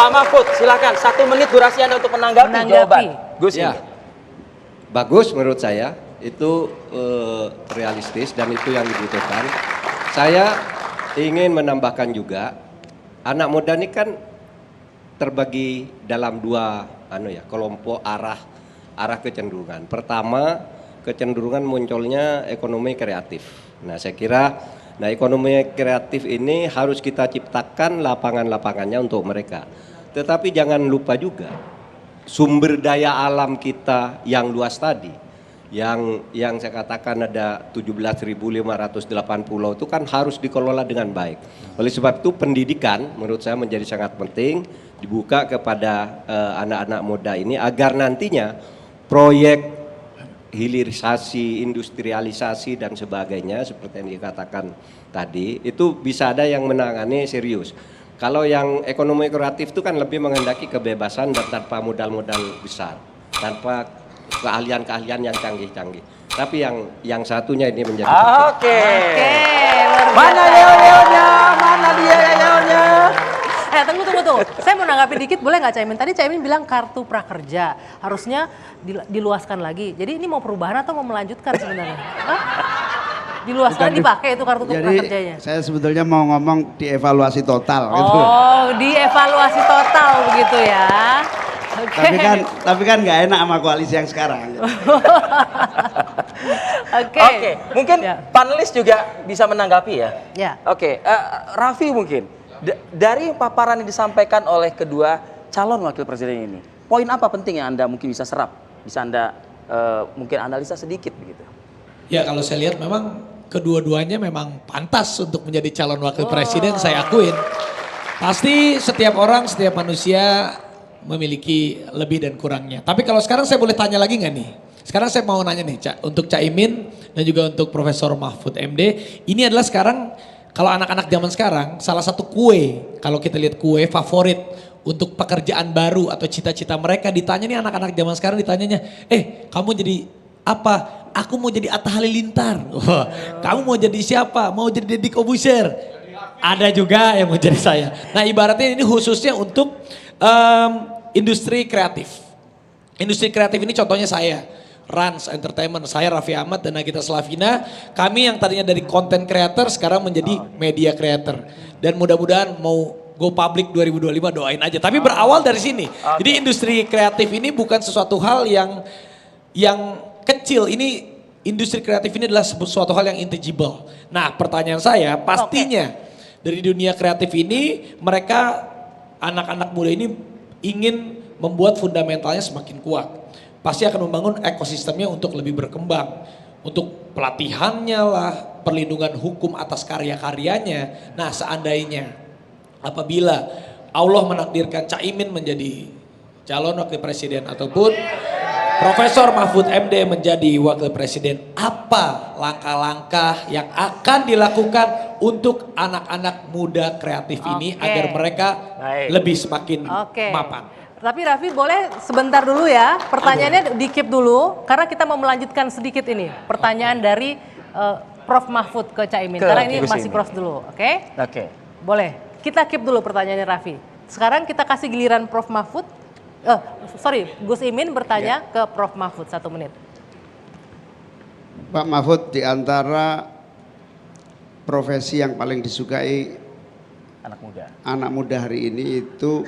Pak Mahfud, silakan 1 menit durasi Anda untuk menanggapi jawaban Gus ya. Bagus menurut saya, itu realistis dan itu yang dibutuhkan. Saya ingin menambahkan juga, anak muda ini kan terbagi dalam 2 kelompok arah kecenderungan. Pertama, kecenderungan munculnya ekonomi kreatif. Nah, saya kira ekonomi kreatif ini harus kita ciptakan lapangan-lapangannya untuk mereka. Tetapi jangan lupa juga sumber daya alam kita yang luas tadi. Yang saya katakan ada 17.508 pulau itu kan harus dikelola dengan baik. Oleh sebab itu pendidikan menurut saya menjadi sangat penting dibuka kepada anak-anak muda ini agar nantinya proyek hilirisasi, industrialisasi dan sebagainya seperti yang dikatakan tadi itu bisa ada yang menangani serius. Kalau yang ekonomi kreatif itu kan lebih menghendaki kebebasan dan tanpa modal-modal besar, tanpa keahlian-keahlian yang canggih-canggih. Tapi yang satunya ini menjadi Oke. luar biasa. Mana yeo-yeonya? Mana dia yeo-yeonya? Tunggu. Saya mau nanggapi dikit, boleh nggak Caimin? Tadi Caimin bilang kartu prakerja harusnya diluaskan lagi. Jadi ini mau perubahan atau mau melanjutkan sebenarnya? Hah? Diluaskan, dipakai itu kartu prakerjanya? Jadi saya sebetulnya mau ngomong dievaluasi total gitu. Oh, dievaluasi total begitu ya. Oke. Tapi kan nggak enak sama koalisi yang sekarang. Gitu. Oke. Mungkin panelis juga bisa menanggapi ya. Ya. Oke, Raffi mungkin dari paparan yang disampaikan oleh kedua calon wakil presiden ini, poin apa penting yang Anda mungkin bisa serap, bisa Anda mungkin analisa sedikit begitu? Ya kalau saya lihat memang kedua-duanya memang pantas untuk menjadi calon wakil presiden, saya akuin. Pasti setiap orang, setiap manusia memiliki lebih dan kurangnya. Tapi kalau sekarang saya boleh tanya lagi nggak nih? Sekarang saya mau nanya nih, untuk Caimin dan juga untuk Profesor Mahfud MD, ini adalah sekarang kalau anak-anak zaman sekarang salah satu kue, kalau kita lihat kue favorit untuk pekerjaan baru atau cita-cita mereka, ditanya nih anak-anak zaman sekarang ditanyanya, kamu jadi apa? Aku mau jadi Atta Halilintar. Wah, kamu mau jadi siapa? Mau jadi Deddy Kobuser? Ada juga yang mau jadi saya. Nah ibaratnya ini khususnya untuk industri kreatif. Industri kreatif ini contohnya saya, Rans Entertainment, saya Raffi Ahmad dan Nagita Slavina. Kami yang tadinya dari content creator sekarang menjadi media creator. Dan mudah-mudahan mau go public 2025, doain aja. Tapi berawal dari sini. Jadi industri kreatif ini bukan sesuatu hal yang kecil. Ini industri kreatif ini adalah sesuatu hal yang intangible. Nah pertanyaan saya pastinya dari dunia kreatif ini mereka anak-anak muda ini ingin membuat fundamentalnya semakin kuat. Pasti akan membangun ekosistemnya untuk lebih berkembang. Untuk pelatihannya lah, perlindungan hukum atas karya-karyanya. Nah seandainya apabila Allah menakdirkan Caimin menjadi calon wakil presiden ataupun Profesor Mahfud MD menjadi wakil presiden, apa langkah-langkah yang akan dilakukan untuk anak-anak muda kreatif ini agar mereka lebih semakin mapan? Tapi Raffi boleh sebentar dulu ya, pertanyaannya di-keep dulu karena kita mau melanjutkan sedikit ini. Pertanyaan dari Prof Mahfud ke Caimin, karena ini masih Prof dulu, oke? Oke. Boleh, kita keep dulu pertanyaannya Raffi. Sekarang kita kasih giliran Prof Mahfud. Gus Imin bertanya ke Prof Mahfud 1 menit. Pak Mahfud, di antara profesi yang paling disukai anak muda hari ini itu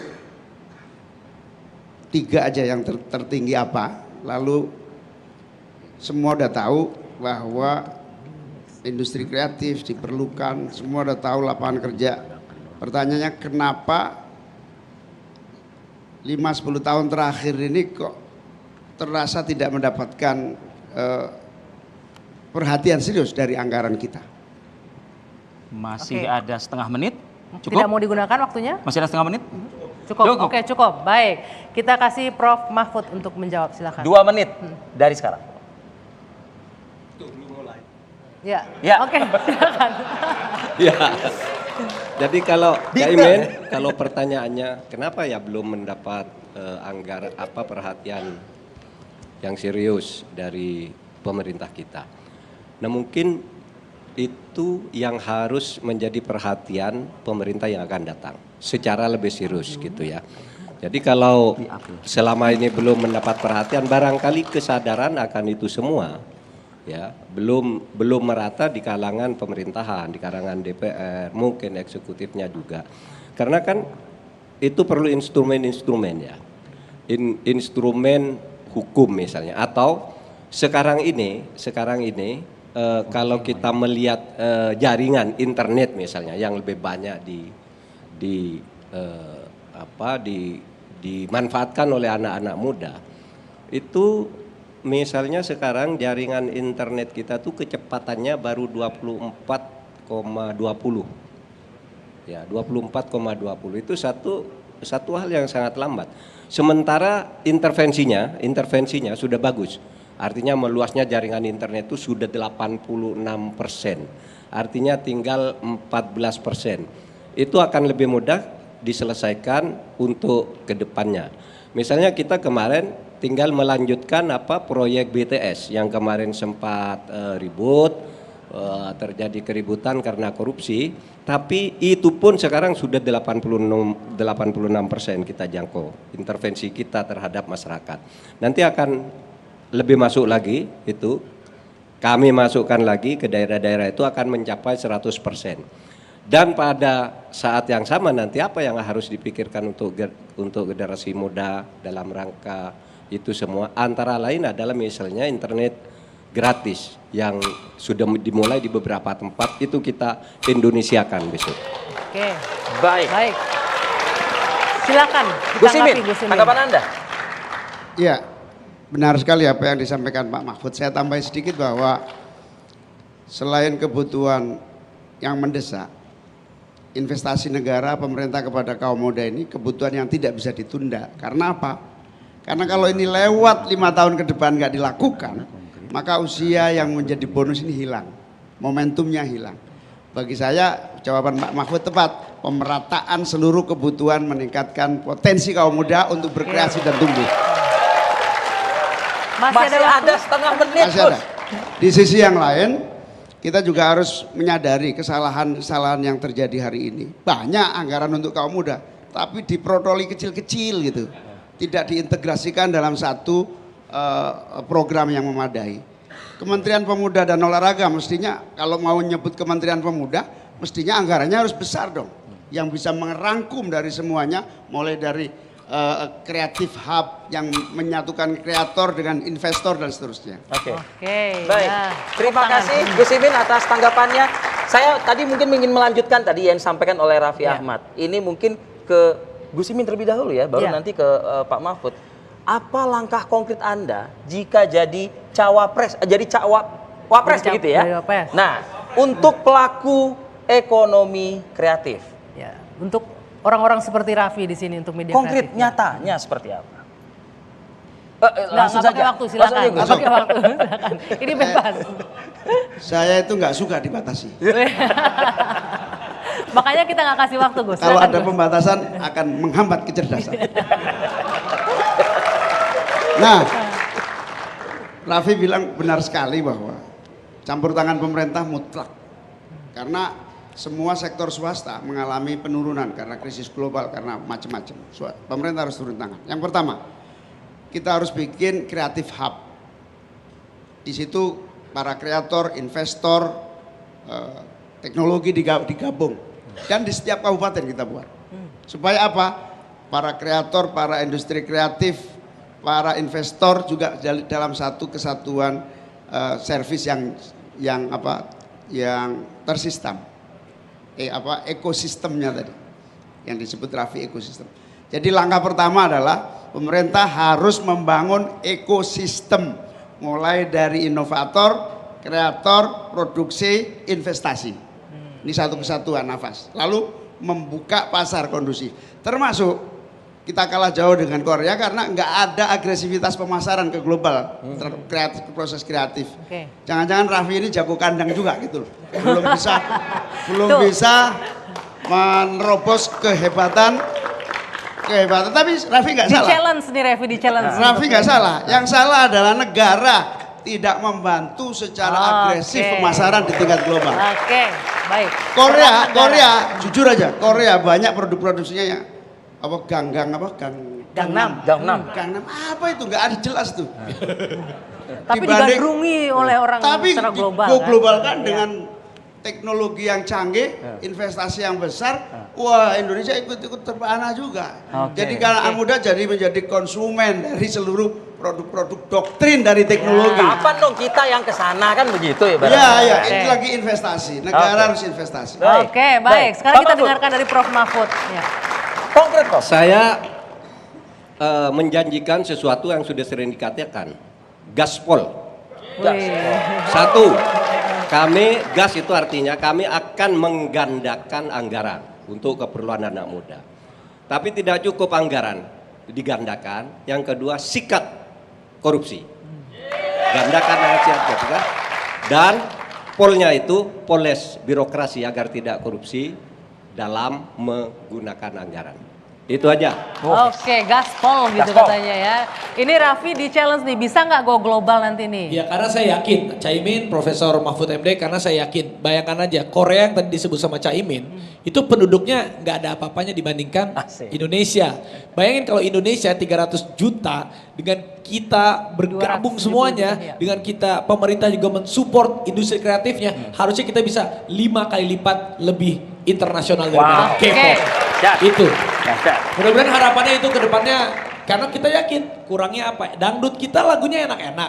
3 aja yang tertinggi apa? Lalu semua udah tahu bahwa industri kreatif diperlukan, semua udah tahu lapangan kerja. Pertanyaannya kenapa 5-10 tahun terakhir ini kok terasa tidak mendapatkan perhatian serius dari anggaran kita? Masih ada setengah menit. Cukup? Tidak mau digunakan waktunya? Masih ada setengah menit? Cukup. Oke, cukup. Baik, kita kasih Prof Mahfud untuk menjawab, silakan. 2 menit dari sekarang. Ya. Oke, silakan. Ya. Jadi kalau Caimin, kalau pertanyaannya kenapa ya belum mendapat perhatian yang serius dari pemerintah kita. Nah mungkin itu yang harus menjadi perhatian pemerintah yang akan datang secara lebih serius gitu ya. Jadi kalau selama ini belum mendapat perhatian, barangkali kesadaran akan itu semua ya belum merata di kalangan pemerintahan, di kalangan DPR, mungkin eksekutifnya juga. Karena kan itu perlu instrumen-instrumen ya, instrumen hukum misalnya, atau sekarang ini kalau kita melihat jaringan internet misalnya yang lebih banyak dimanfaatkan oleh anak-anak muda itu. Misalnya sekarang jaringan internet kita tuh kecepatannya baru 24,20. Ya, 24,20 itu satu hal yang sangat lambat. Sementara intervensinya sudah bagus. Artinya meluasnya jaringan internet itu sudah 86%. Artinya tinggal 14%. Itu akan lebih mudah diselesaikan untuk kedepannya. Misalnya kita kemarin tinggal melanjutkan proyek BTS yang kemarin sempat ribut, terjadi keributan karena korupsi, tapi itu pun sekarang sudah 86% kita jangkau intervensi kita terhadap masyarakat. Nanti akan lebih masuk lagi itu, kami masukkan lagi ke daerah-daerah itu akan mencapai 100%. Dan pada saat yang sama nanti apa yang harus dipikirkan untuk generasi muda dalam rangka itu semua, antara lain adalah misalnya internet gratis yang sudah dimulai di beberapa tempat, itu kita Indonesiakan besok. Oke. Baik. Silakan. Gus Imin, tanggapan Anda? Iya, benar sekali apa yang disampaikan Pak Mahfud. Saya tambah sedikit bahwa selain kebutuhan yang mendesak, investasi negara pemerintah kepada kaum muda ini kebutuhan yang tidak bisa ditunda. Karena apa? Karena kalau ini lewat 5 tahun ke depan nggak dilakukan, maka usia yang menjadi bonus ini hilang, momentumnya hilang. Bagi saya jawaban Pak Mahfud tepat, pemerataan seluruh kebutuhan meningkatkan potensi kaum muda untuk berkreasi dan tumbuh. Masih ada setengah menit. Masih ada. Di sisi yang lain, kita juga harus menyadari kesalahan-kesalahan yang terjadi hari ini. Banyak anggaran untuk kaum muda, tapi diprotoli kecil-kecil gitu. Tidak diintegrasikan dalam satu program yang memadai. Kementerian Pemuda dan Olahraga mestinya kalau mau nyebut Kementerian Pemuda, mestinya anggarannya harus besar dong. Yang bisa merangkum dari semuanya, mulai dari kreatif hub yang menyatukan kreator dengan investor dan seterusnya. Oke. Baik. Terima kasih Gus Imin atas tanggapannya. Saya tadi mungkin ingin melanjutkan tadi yang disampaikan oleh Raffi Ahmad. Ini mungkin ke Gus Imin terlebih dahulu ya, baru nanti ke Pak Mahfud. Apa langkah konkret Anda jika jadi cawapres, wapres begitu ya? Nah, untuk pelaku ekonomi kreatif. Ya, untuk orang-orang seperti Raffi di sini untuk media konkret kreatif. nyatanya seperti apa? Langsung saja. Waktu, silakan. Pakai waktu, silakan. Ini bebas. Saya itu nggak suka dibatasi. Makanya kita nggak kasih waktu, Gus. Kalau ada pembatasan akan menghambat kecerdasan. Nah, Raffi bilang benar sekali bahwa campur tangan pemerintah mutlak. Karena semua sektor swasta mengalami penurunan karena krisis global, karena macam-macam. Pemerintah harus turun tangan. Yang pertama, kita harus bikin kreatif hub. Di situ para kreator, investor, teknologi digabung. Dan di setiap kabupaten kita buat. Supaya apa? Para kreator, para industri kreatif, para investor juga dalam satu kesatuan servis yang tersistem. Ekosistemnya tadi. Yang disebut Raffi ekosistem. Jadi langkah pertama adalah pemerintah harus membangun ekosistem. Mulai dari inovator, kreator, produksi, investasi. Ini satu kesatuan nafas. Lalu membuka pasar kondusif. Termasuk kita kalah jauh dengan Korea karena nggak ada agresivitas pemasaran ke global. Proses kreatif. Jangan-jangan Raffi ini jago kandang juga gitu loh. Belum bisa menerobos kehebatan. Tapi Raffi nggak salah. Di challenge nih Raffi, di challenge. Raffi nggak salah. Yang salah adalah negara tidak membantu secara agresif pemasaran di tingkat global. Baik. Korea, jujur aja, Korea banyak produk-produksinya yang Gangnam. Apa itu? Nggak ada jelas tuh. Tapi digandrungi oleh orang secara global. Tapi globalkan dengan teknologi yang canggih, investasi yang besar, wah Indonesia ikut-ikut terpana juga. Jadi kalau anak muda menjadi konsumen dari seluruh produk-produk doktrin dari teknologi. Kapan dong kita yang kesana kan begitu ya? Iya, itu lagi investasi. Negara harus investasi. Baik. Sekarang kita dengarkan dari Prof. Mahfud. Konkret kok. Saya menjanjikan sesuatu yang sudah sering dikatakan, gaspol. Satu, gas itu artinya kami akan menggandakan anggaran untuk keperluan anak muda. Tapi tidak cukup anggaran digandakan. Yang kedua, sikat korupsi. Gandakan anggaran dan polnya itu poles birokrasi agar tidak korupsi. dalam menggunakan anggaran. Itu aja. Oke, gaspol gitu Gaspol. katanya ya. Ini Raffi di challenge nih, bisa nggak go global nanti nih? Ya karena saya yakin, Caimin, Profesor Mahfud MD, karena saya yakin, bayangkan aja Korea yang tadi disebut sama Caimin, itu penduduknya nggak ada apa-apanya dibandingkan Indonesia. Bayangin kalau Indonesia 300 juta, dengan kita bergabung 270 semuanya, juta, ya. dengan kita pemerintah juga mensupport industri kreatifnya, harusnya kita bisa 5 kali lipat lebih internasional daripada K-pop. Oke. Itu. Dahsyat. Mudah-mudahan harapannya itu ke depannya, karena kita yakin kurangnya apa? Dangdut kita lagunya enak-enak.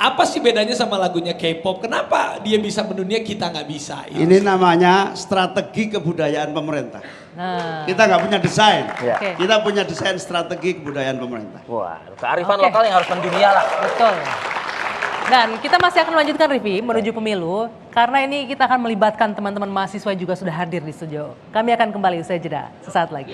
Apa sih bedanya sama lagunya K-pop? Kenapa dia bisa mendunia, kita nggak bisa? Ini namanya strategi kebudayaan pemerintah. Nah, Kita nggak punya desain, Ya. Oke. kita punya desain strategi kebudayaan pemerintah. Wah, kearifan Oke. lokal yang harus mendunia lah. betul. Dan kita masih akan melanjutkan Riffi menuju pemilu, karena ini kita akan melibatkan teman-teman mahasiswa juga sudah hadir di studio. Kami akan kembali usai jeda sesaat lagi.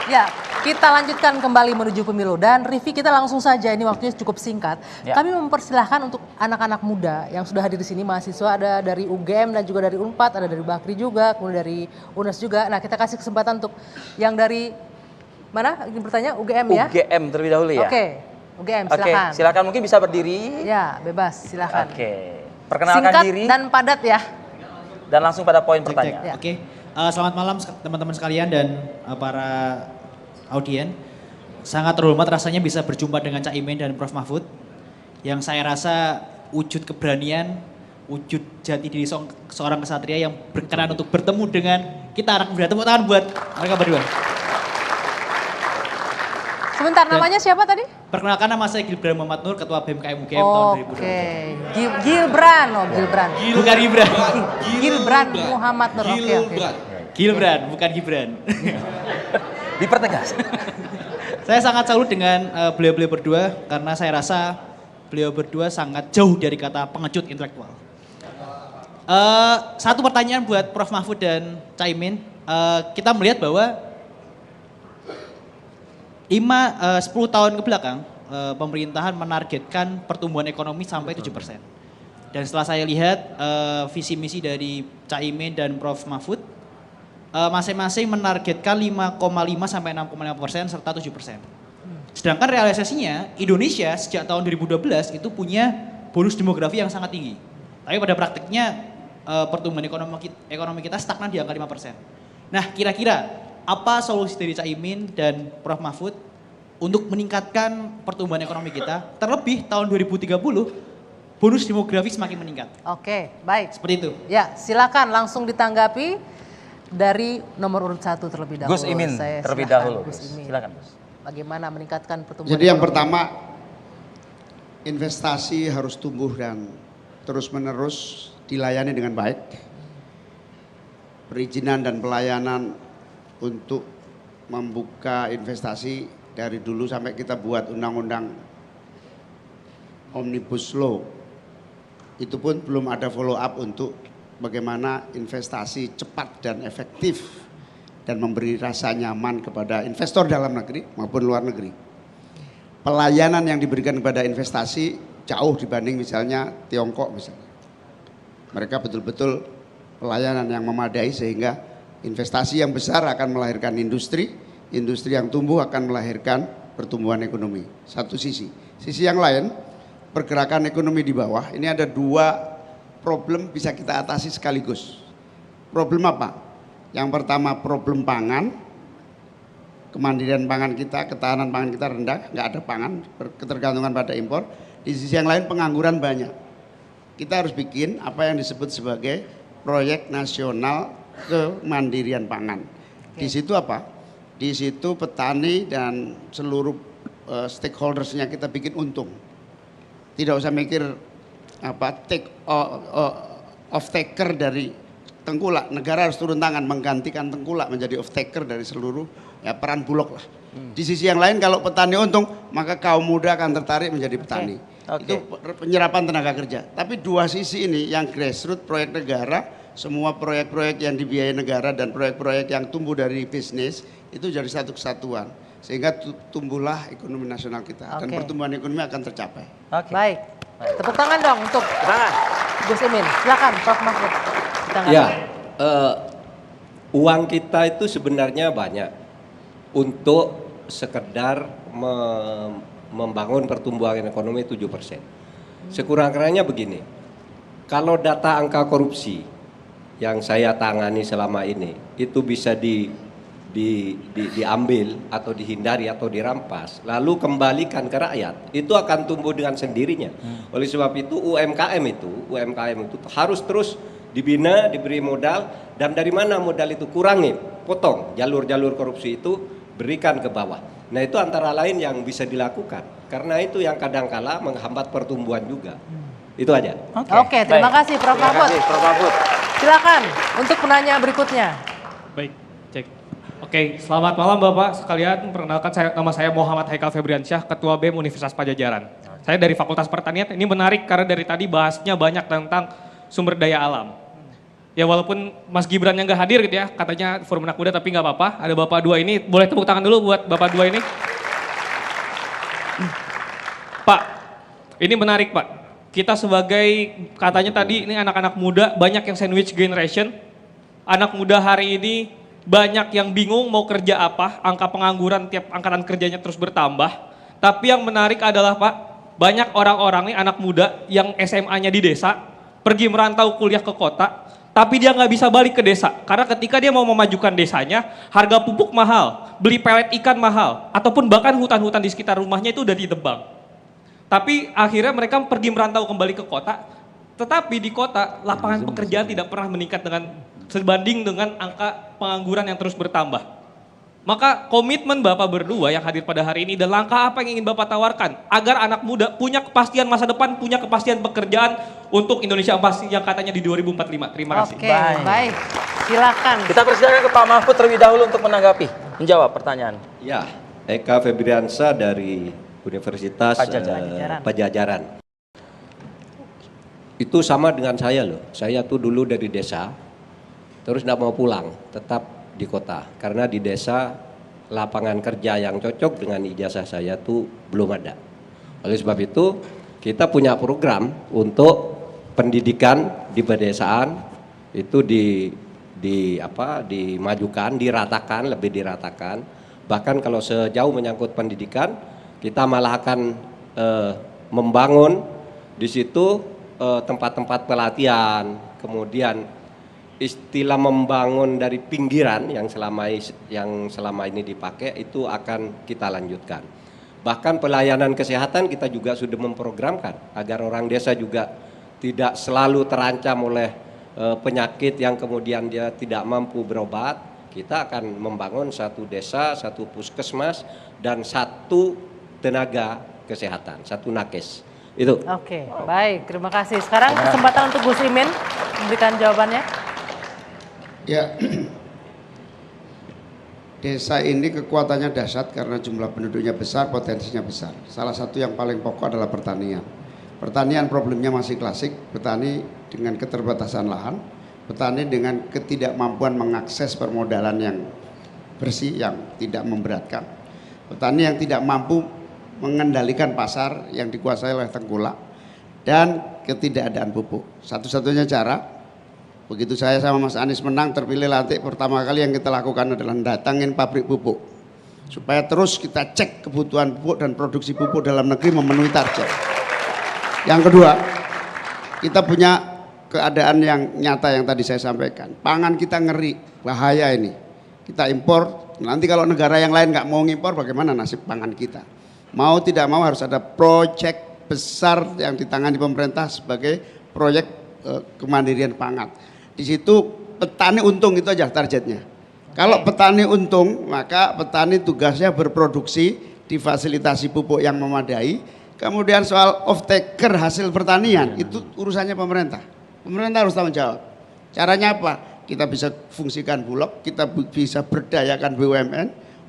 Ya, kita lanjutkan kembali menuju pemilu dan Rivi kita langsung saja, ini waktunya cukup singkat. Ya. Kami mempersilahkan untuk anak-anak muda yang sudah hadir di sini, mahasiswa ada dari UGM dan juga dari Unpad, ada dari Bakri juga, kemudian dari UNES juga. Nah, kita kasih kesempatan untuk yang dari mana? Ingin bertanya UGM ya? UGM terlebih dahulu ya. Oke, UGM silakan. Oke, silakan mungkin bisa berdiri. Ya, bebas, silakan. Oke. Perkenalkan Singkat diri dan padat ya. dan langsung pada poin pertanyaan. Ya. Oke, selamat malam teman-teman sekalian dan para audien. Sangat terhormat rasanya bisa berjumpa dengan Cak Imin dan Prof Mahfud. Yang saya rasa wujud keberanian, wujud jati diri seorang kesatria yang berkenan untuk bertemu dengan kita anak muda. Tepuk tangan buat mereka berdua. Sebentar, namanya siapa tadi? Perkenalkan, nama saya Gilbran Muhammad Nur, Ketua BMKM UGM tahun 2020. Oke, Gilbran, Gilbran. Bukan Gibran. Gilbran Muhammad Nur. Oke. Gilbran, bukan Gibran. Dipertegas. Saya sangat salut dengan beliau-beliau berdua karena saya rasa beliau berdua sangat jauh dari kata pengecut intelektual. Satu pertanyaan buat Prof Mahfud dan Cak Imin. Kita melihat bahwa 10 tahun ke belakang pemerintahan menargetkan pertumbuhan ekonomi sampai 7%. Dan setelah saya lihat visi misi dari Cak Imin dan Prof Mahfud, masing-masing menargetkan 5,5 sampai 6,5% serta 7%. Sedangkan realisasinya Indonesia sejak tahun 2012 itu punya bonus demografi yang sangat tinggi. Tapi pada praktiknya pertumbuhan ekonomi kita stagnan di angka 5%. Nah, kira-kira apa solusi dari Cak Imin dan Prof Mahfud untuk meningkatkan pertumbuhan ekonomi kita? Terlebih tahun 2030 bonus demografi semakin meningkat. Oke, baik. Seperti itu. Ya, silakan langsung ditanggapi dari nomor urut 1 terlebih dahulu. Gus Imin Saya terlebih silakan, dahulu. Gus Imin. Silakan, Gus. Bagaimana meningkatkan pertumbuhan Jadi yang ekonomi? pertama, investasi harus tumbuh dan terus-menerus dilayani dengan baik. Perizinan dan pelayanan untuk membuka investasi dari dulu sampai kita buat undang-undang Omnibus Law, itu pun belum ada follow up untuk bagaimana investasi cepat dan efektif dan memberi rasa nyaman kepada investor dalam negeri maupun luar negeri. Pelayanan yang diberikan kepada investasi jauh dibanding misalnya Tiongkok misalnya. Mereka betul-betul pelayanan yang memadai sehingga investasi yang besar akan melahirkan industri, industri yang tumbuh akan melahirkan pertumbuhan ekonomi. Satu sisi. Sisi yang lain, pergerakan ekonomi di bawah, ini ada dua problem bisa kita atasi sekaligus. Problem apa? Yang pertama problem pangan, kemandirian pangan kita, ketahanan pangan kita rendah, nggak ada pangan, ketergantungan pada impor. Di sisi yang lain pengangguran banyak. Kita harus bikin apa yang disebut sebagai proyek nasional kemandirian pangan. Di situ apa? Di situ petani dan seluruh stakeholdersnya kita bikin untung. Tidak usah mikir apa off taker dari tengkulak. Negara harus turun tangan menggantikan tengkulak menjadi off taker dari seluruh peran Bulog lah. Di sisi yang lain kalau petani untung maka kaum muda akan tertarik menjadi petani. Itu penyerapan tenaga kerja. Tapi dua sisi ini yang grassroots proyek negara, semua proyek-proyek yang dibiayai negara dan proyek-proyek yang tumbuh dari bisnis itu jadi satu kesatuan. Sehingga tumbuhlah ekonomi nasional kita dan pertumbuhan ekonomi akan tercapai. Baik. Tepuk tangan dong untuk Gus Imin. Silakan Prof Mahfud. Ya, uang kita itu sebenarnya banyak untuk sekedar membangun pertumbuhan ekonomi 7%. Sekurang-kurangnya begini, kalau data angka korupsi yang saya tangani selama ini itu bisa diambil atau dihindari atau dirampas, lalu kembalikan ke rakyat, itu akan tumbuh dengan sendirinya. Oleh sebab itu UMKM itu harus terus dibina, diberi modal, dan dari mana modal itu kurangi, potong jalur-jalur korupsi itu, berikan ke bawah. Nah itu antara lain yang bisa dilakukan, karena itu yang kadangkala menghambat pertumbuhan juga. Itu aja. Oke, terima kasih Prof Mahfud. Silakan untuk penanya berikutnya. Baik, cek. Oke, selamat malam Bapak sekalian. Perkenalkan nama saya Muhammad Haikal Febriansyah, Ketua BEM Universitas Pajajaran. Saya dari Fakultas Pertanian. Ini menarik karena dari tadi bahasnya banyak tentang sumber daya alam. Ya walaupun Mas Gibran yang nggak hadir gitu ya, katanya Forum Anak Muda tapi nggak apa-apa. Ada Bapak dua ini, boleh tepuk tangan dulu buat Bapak dua ini. Pak, ini menarik Pak. Kita sebagai, katanya tadi ini anak-anak muda banyak yang sandwich generation. Anak muda hari ini banyak yang bingung mau kerja apa, angka pengangguran tiap angkatan kerjanya terus bertambah. Tapi yang menarik adalah Pak, banyak orang-orang nih anak muda yang SMA-nya di desa, pergi merantau kuliah ke kota, tapi dia nggak bisa balik ke desa. Karena ketika dia mau memajukan desanya, harga pupuk mahal, beli pelet ikan mahal, ataupun bahkan hutan-hutan di sekitar rumahnya itu udah ditebang. Tapi akhirnya mereka pergi merantau kembali ke kota, tetapi di kota lapangan pekerjaan tidak pernah meningkat sebanding dengan angka pengangguran yang terus bertambah. Maka komitmen Bapak berdua yang hadir pada hari ini dan langkah apa yang ingin Bapak tawarkan agar anak muda punya kepastian masa depan, punya kepastian pekerjaan untuk Indonesia Emas yang katanya di 2045. Terima kasih. Oke, baik. Silakan. Kita persilakan ke Pak Mahfud terlebih dahulu untuk menanggapi, menjawab pertanyaan. Ya, Eka Febriansyah dari Universitas Pajajaran. Itu sama dengan saya loh. Saya tuh dulu dari desa, terus nggak mau pulang, tetap di kota. Karena di desa lapangan kerja yang cocok dengan ijazah saya tuh belum ada. Oleh sebab itu kita punya program untuk pendidikan di pedesaan itu dimajukan, diratakan, lebih diratakan. Bahkan kalau sejauh menyangkut pendidikan, kita malah akan membangun di situ tempat-tempat pelatihan, kemudian istilah membangun dari pinggiran yang selama ini dipakai itu akan kita lanjutkan. Bahkan pelayanan kesehatan kita juga sudah memprogramkan agar orang desa juga tidak selalu terancam oleh penyakit yang kemudian dia tidak mampu berobat. Kita akan membangun satu desa, satu puskesmas, dan satu tenaga kesehatan, satu nakes. Itu. Oke, baik. Terima kasih. Sekarang kesempatan untuk Gus Imin memberikan jawabannya. Ya, desa ini kekuatannya dahsyat karena jumlah penduduknya besar, potensinya besar. Salah satu yang paling pokok adalah pertanian. Pertanian problemnya masih klasik, petani dengan keterbatasan lahan, petani dengan ketidakmampuan mengakses permodalan yang bersih, yang tidak memberatkan. Petani yang tidak mampu mengendalikan pasar yang dikuasai oleh tengkulak, dan ketidakadaan pupuk. Satu-satunya cara, begitu saya sama Mas Anies menang terpilih lantik, pertama kali yang kita lakukan adalah datangin pabrik pupuk supaya terus kita cek kebutuhan pupuk dan produksi pupuk dalam negeri memenuhi target. Yang kedua, kita punya keadaan yang nyata yang tadi saya sampaikan. Pangan kita ngeri, bahaya ini. Kita impor, nanti kalau negara yang lain nggak mau ngimpor, bagaimana nasib pangan kita? Mau tidak mau harus ada proyek besar yang ditangani pemerintah sebagai proyek kemandirian pangan. Di situ petani untung, itu aja targetnya. Kalau petani untung, maka petani tugasnya berproduksi, difasilitasi pupuk yang memadai. Kemudian soal off-taker hasil pertanian, itu urusannya pemerintah. Pemerintah harus tanggung jawab. Caranya apa? Kita bisa fungsikan Bulog, kita bisa berdayakan BUMN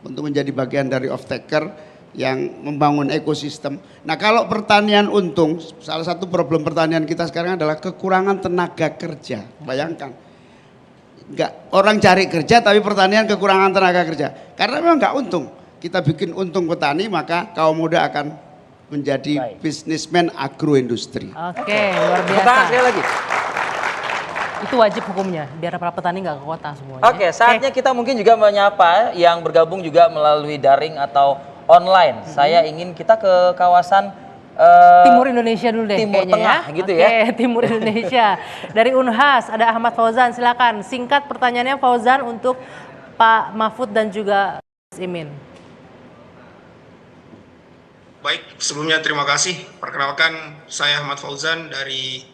untuk menjadi bagian dari off-taker yang membangun ekosistem. Nah, kalau pertanian untung, salah satu problem pertanian kita sekarang adalah kekurangan tenaga kerja. Bayangkan, orang cari kerja tapi pertanian kekurangan tenaga kerja. Karena memang nggak untung. Kita bikin untung petani, maka kaum muda akan menjadi bisnismen agroindustri. Oke, luar biasa. Sekali lagi. Itu wajib hukumnya, biar para petani nggak ke kota semuanya. Oke, saatnya kita mungkin juga menyapa yang bergabung juga melalui daring atau online. Saya ingin kita ke kawasan Timur Indonesia dulu deh, Timur Tengah ya. gitu ya. ya. Timur Indonesia. Dari Unhas ada Ahmad Fauzan, silakan. Singkat pertanyaannya Fauzan untuk Pak Mahfud dan juga Gus Imin. Baik, sebelumnya terima kasih. Perkenalkan, saya Ahmad Fauzan dari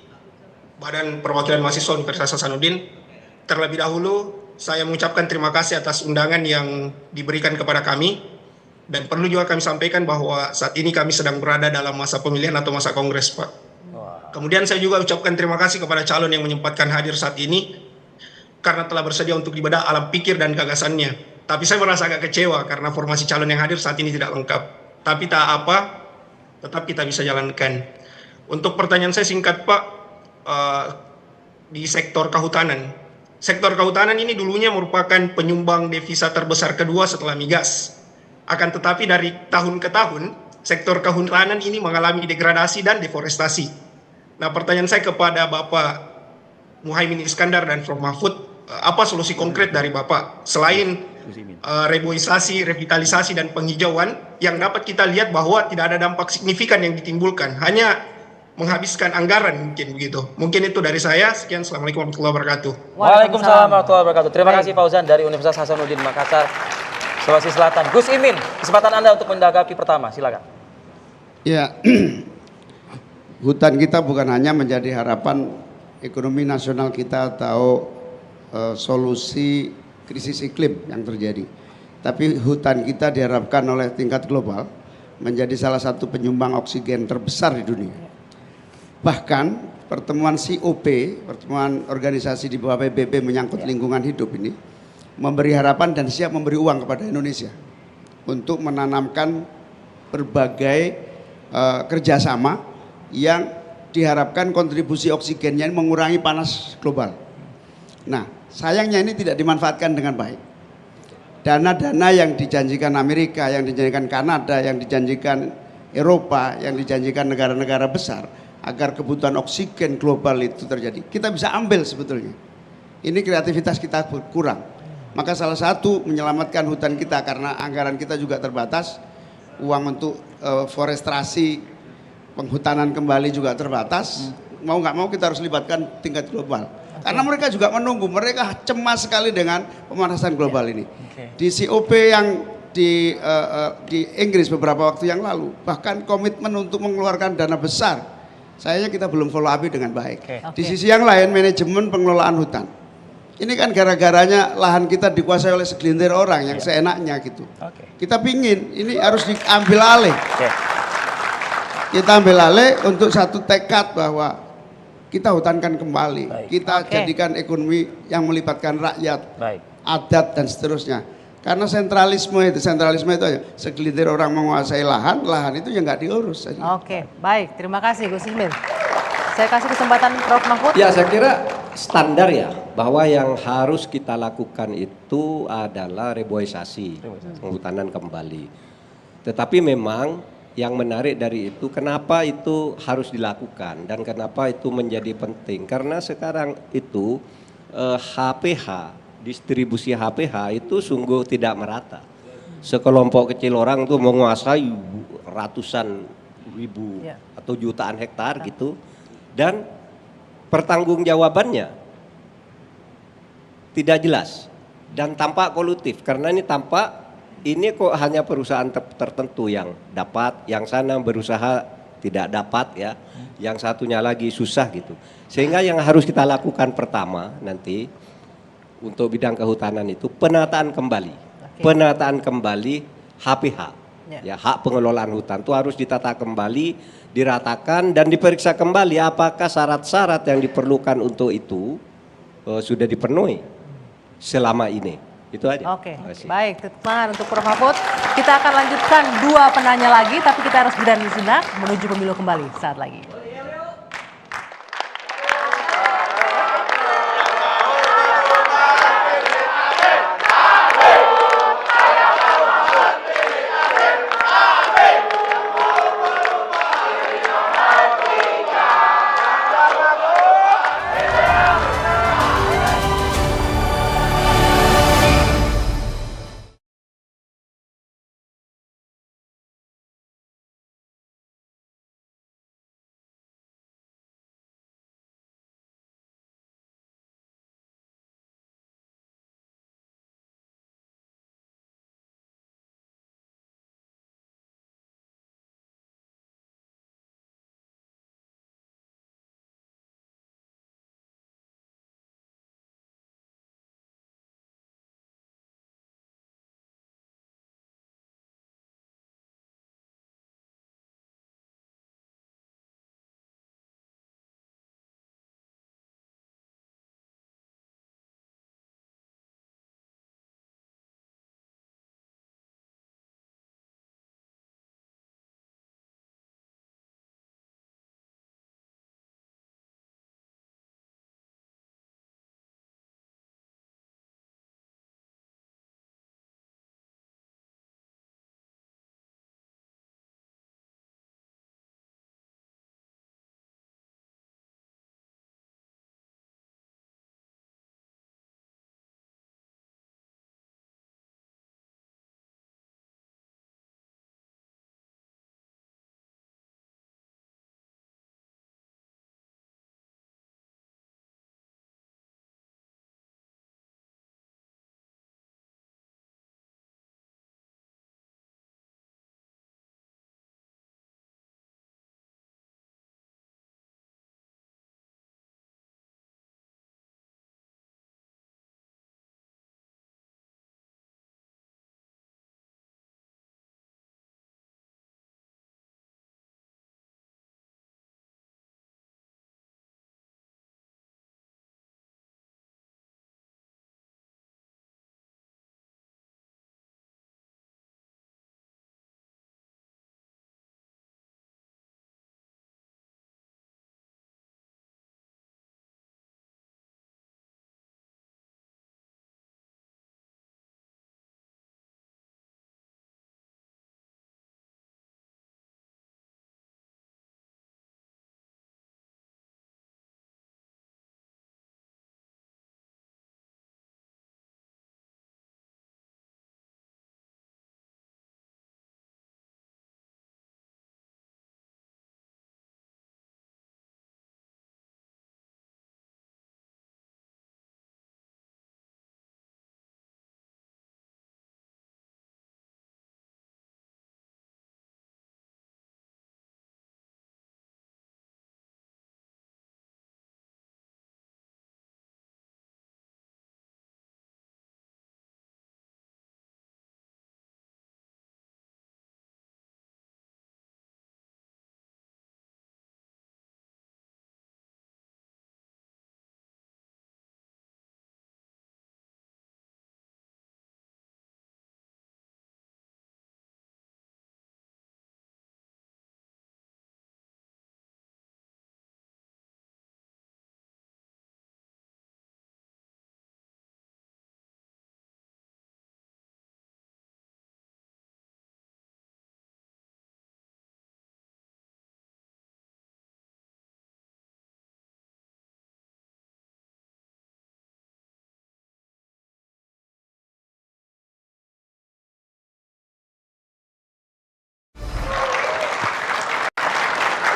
Badan Perwakilan Mahasiswa Universitas Hasanuddin. Terlebih dahulu, saya mengucapkan terima kasih atas undangan yang diberikan kepada kami. Dan perlu juga kami sampaikan bahwa saat ini kami sedang berada dalam masa pemilihan atau masa kongres, Pak. Kemudian saya juga ucapkan terima kasih kepada calon yang menyempatkan hadir saat ini karena telah bersedia untuk dibedah alam pikir dan gagasannya. Tapi saya merasa agak kecewa karena formasi calon yang hadir saat ini tidak lengkap. Tapi tak apa, tetap kita bisa jalankan. Untuk pertanyaan saya singkat, Pak, di sektor kehutanan, sektor kehutanan ini dulunya merupakan penyumbang devisa terbesar kedua setelah migas. Akan tetapi dari tahun ke tahun, sektor kehutanan ini mengalami degradasi dan deforestasi. Nah, pertanyaan saya kepada Bapak Muhaimin Iskandar dan Prof. Mahfud, apa solusi konkret dari Bapak selain reboisasi, revitalisasi dan penghijauan yang dapat kita lihat bahwa tidak ada dampak signifikan yang ditimbulkan, hanya menghabiskan anggaran mungkin begitu. Mungkin itu dari saya. Sekian, assalamualaikum warahmatullahi wabarakatuh. Waalaikumsalam warahmatullahi wabarakatuh. Terima kasih Fauzan dari Universitas Hasanuddin Makassar, Sulawesi Selatan. Gus Imin, kesempatan Anda untuk menanggapi pertama, silakan. Ya, hutan kita bukan hanya menjadi harapan ekonomi nasional kita atau solusi krisis iklim yang terjadi, tapi hutan kita diharapkan oleh tingkat global menjadi salah satu penyumbang oksigen terbesar di dunia. Bahkan pertemuan COP, pertemuan organisasi di bawah PBB menyangkut lingkungan hidup ini, memberi harapan dan siap memberi uang kepada Indonesia untuk menanamkan berbagai kerjasama yang diharapkan kontribusi oksigennya ini mengurangi panas global. Nah, sayangnya ini tidak dimanfaatkan dengan baik. Dana-dana yang dijanjikan Amerika, yang dijanjikan Kanada, yang dijanjikan Eropa, yang dijanjikan negara-negara besar agar kebutuhan oksigen global itu terjadi, kita bisa ambil sebetulnya. Ini kreativitas kita kurang. Maka salah satu menyelamatkan hutan kita, karena anggaran kita juga terbatas, uang untuk forestrasi, penghutanan kembali juga terbatas. Mau nggak mau kita harus libatkan tingkat global. Karena mereka juga menunggu, mereka cemas sekali dengan pemanasan global ini. Di COP yang di Inggris beberapa waktu yang lalu, bahkan komitmen untuk mengeluarkan dana besar, sayangnya kita belum follow up dengan baik. Di sisi yang lain, manajemen pengelolaan hutan. Ini kan gara-garanya lahan kita dikuasai oleh segelintir orang yang seenaknya gitu. Kita pingin ini harus diambil alih. Kita ambil alih untuk satu tekad bahwa kita hutankan kembali, kita jadikan ekonomi yang melibatkan rakyat, adat dan seterusnya. Karena sentralisme itu aja, segelintir orang menguasai lahan, lahan itu ya nggak diurus. Oke, baik, terima kasih Gus Imin. Saya kasih kesempatan Prof. Mahfud. Ya, saya kira standar ya, bahwa yang harus kita lakukan itu adalah reboisasi, penghutanan kembali. Tetapi memang yang menarik dari itu, kenapa itu harus dilakukan dan kenapa itu menjadi penting? Karena sekarang itu HPH, distribusi HPH itu sungguh tidak merata. Sekelompok kecil orang tuh menguasai ratusan ribu atau jutaan hektar gitu, dan pertanggungjawabannya tidak jelas dan tampak kolutif, karena ini tampak ini kok hanya perusahaan tertentu yang dapat, yang sana berusaha tidak dapat ya, yang satunya lagi susah gitu. Sehingga yang harus kita lakukan pertama nanti untuk bidang kehutanan itu penataan kembali. Penataan kembali HPH. Ya, hak pengelolaan hutan itu harus ditata kembali, diratakan dan diperiksa kembali apakah syarat-syarat yang diperlukan untuk itu sudah dipenuhi selama ini. Itu aja. Oke, baik. Semangat untuk Prof. Mahfud. Kita akan lanjutkan 2 penanya lagi, tapi kita harus berani sejenak menuju pemilu kembali saat lagi.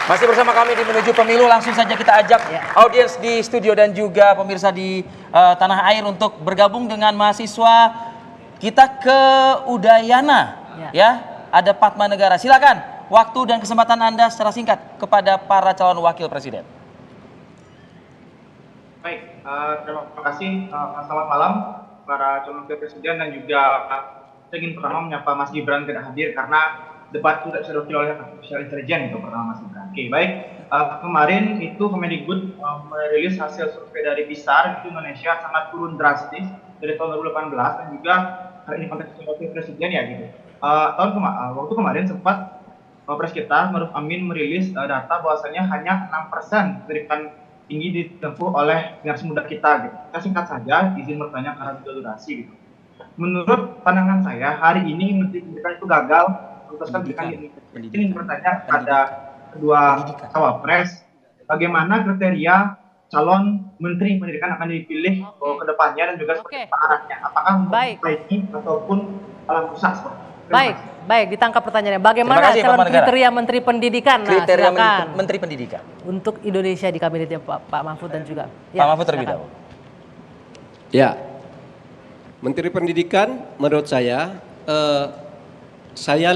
Masih bersama kami di Menuju Pemilu, langsung saja kita ajak audiens di studio dan juga pemirsa di tanah air untuk bergabung dengan mahasiswa kita ke Udayana. Ya, ada Padma Negara. Silakan, waktu dan kesempatan Anda secara singkat kepada para calon wakil presiden. Baik, terima kasih. Selamat malam para calon wakil presiden dan juga saya ingin pertama menyapa Mas Gibran tidak hadir karena debat itu tidak bisa diwakili oleh artificial intelligence itu pertama Mas Gibran. Oke, baik. Kemarin itu Kemendikbud merilis hasil survei dari BISAR itu Indonesia sangat turun drastis dari tahun 2018 dan juga ini konteks wakil presiden ya gitu. Waktu kemarin sempat Wapres kita Maruf Amin merilis data bahwasanya hanya 6% pendidikan tinggi ditempuh oleh generasi muda kita gitu. Kita singkat saja izin bertanya karena durasi gitu. Menurut pandangan saya hari ini Menteri Pendidikan itu gagal memutuskan pendidikan ini. Ingin bertanya kepada kedua cawapres, bagaimana kriteria calon Menteri Pendidikan akan dipilih ke depannya dan juga seperti arahnya, apakah memperbaiki ataupun malah rusak? Baik, ditangkap pertanyaannya. Bagaimana calon kriteria Menteri Pendidikan? Kriteria Menteri Pendidikan untuk Indonesia di kabinetnya Pak Mahfud dan juga Pak Mahfud terlebih dahulu. Ya, Menteri Pendidikan menurut saya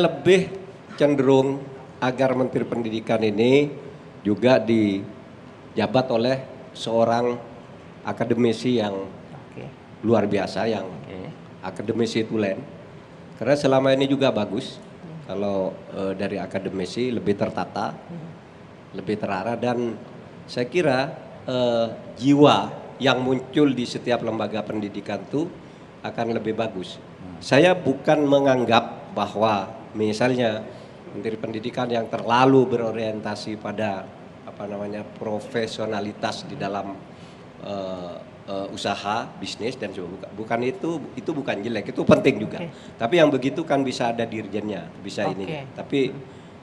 lebih cenderung agar Menteri Pendidikan ini juga dijabat oleh seorang akademisi yang luar biasa, yang akademisi tulen. Karena selama ini juga bagus kalau dari akademisi lebih tertata, lebih terarah, dan saya kira jiwa yang muncul di setiap lembaga pendidikan itu akan lebih bagus. Saya bukan menganggap bahwa misalnya Menteri Pendidikan yang terlalu berorientasi pada profesionalitas di dalam usaha, bisnis dan juga bukan itu bukan jelek, itu penting juga. Tapi yang begitu kan bisa ada dirjennya, bisa ini. Tapi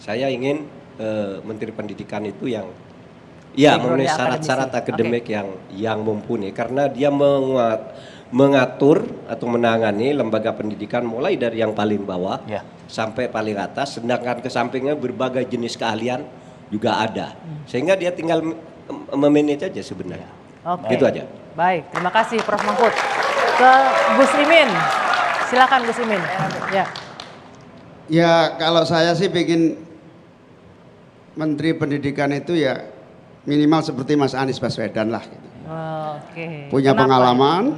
saya ingin Menteri Pendidikan itu yang memenuhi syarat-syarat akademik yang mumpuni, karena dia mengatur atau menangani lembaga pendidikan mulai dari yang paling bawah sampai paling atas, sedangkan ke sampingnya berbagai jenis keahlian juga ada. Sehingga dia tinggal memanage aja sebenarnya. Gitu aja. Baik, terima kasih Prof. Mahfud. Ke Gus Imin. Silakan Gus Imin. Ya, kalau saya sih bikin Menteri Pendidikan itu ya minimal seperti Mas Anies Baswedan lah gitu. Punya pengalaman,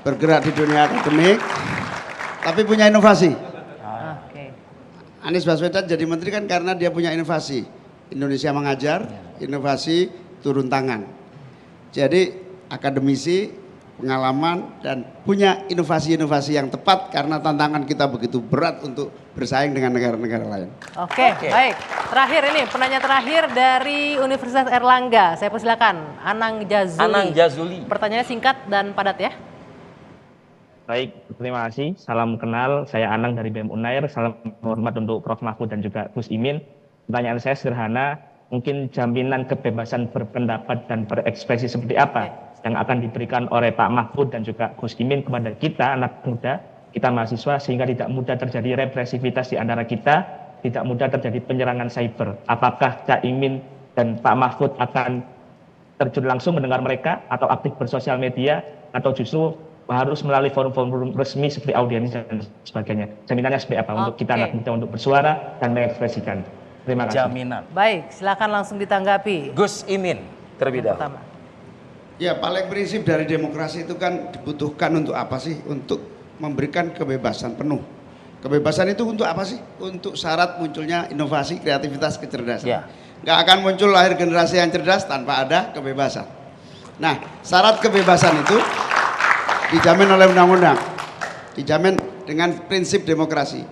bergerak di dunia akademik, tapi punya inovasi. Anies Baswedan jadi menteri kan karena dia punya inovasi. Indonesia mengajar, inovasi turun tangan. Jadi akademisi, pengalaman, dan punya inovasi-inovasi yang tepat karena tantangan kita begitu berat untuk bersaing dengan negara-negara lain. Oke, baik. Terakhir ini penanya terakhir dari Universitas Erlangga. Saya persilakan Anang Jazuli. Anang Jazuli. Pertanyaannya singkat dan padat ya. Baik, terima kasih. Salam kenal, saya Anang dari BEM Unair. Salam hormat untuk Prof. Mahfud dan juga Gus Imin. Pertanyaan saya sederhana, mungkin jaminan kebebasan berpendapat dan berekspresi seperti apa yang akan diberikan oleh Pak Mahfud dan juga Gus Imin kepada kita, anak muda, kita mahasiswa, sehingga tidak mudah terjadi represivitas di antara kita, tidak mudah terjadi penyerangan cyber. Apakah Cak Imin dan Pak Mahfud akan terjun langsung mendengar mereka, atau aktif bersosial media, atau justru harus melalui forum-forum resmi seperti audiens dan sebagainya. Jaminannya seperti apa untuk kita anak muda untuk bersuara dan mengekspresikan? Terima kasih. Jaminan. Baik, silakan langsung ditanggapi. Gus Imin terlebih dahulu. Ya, paling prinsip dari demokrasi itu kan dibutuhkan untuk apa sih? Untuk memberikan kebebasan penuh. Kebebasan itu untuk apa sih? Untuk syarat munculnya inovasi, kreativitas, kecerdasan. Nggak akan muncul lahir generasi yang cerdas tanpa ada kebebasan. Nah, syarat kebebasan itu dijamin oleh undang-undang, dijamin dengan prinsip demokrasi,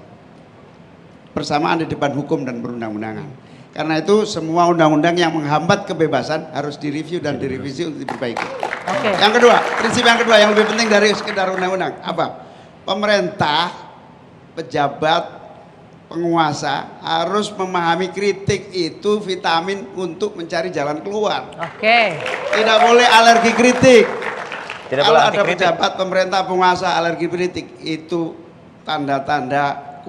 bersamaan di depan hukum dan perundang-undangan. Karena itu semua undang-undang yang menghambat kebebasan harus direview dan direvisi untuk diperbaiki. Yang kedua, prinsip yang kedua yang lebih penting dari sekedar undang-undang apa? Pemerintah, pejabat, penguasa harus memahami kritik itu vitamin untuk mencari jalan keluar. Tidak boleh alergi kritik. Kalau ada pejabat, pemerintah, penguasa alergi kritik, itu tanda-tanda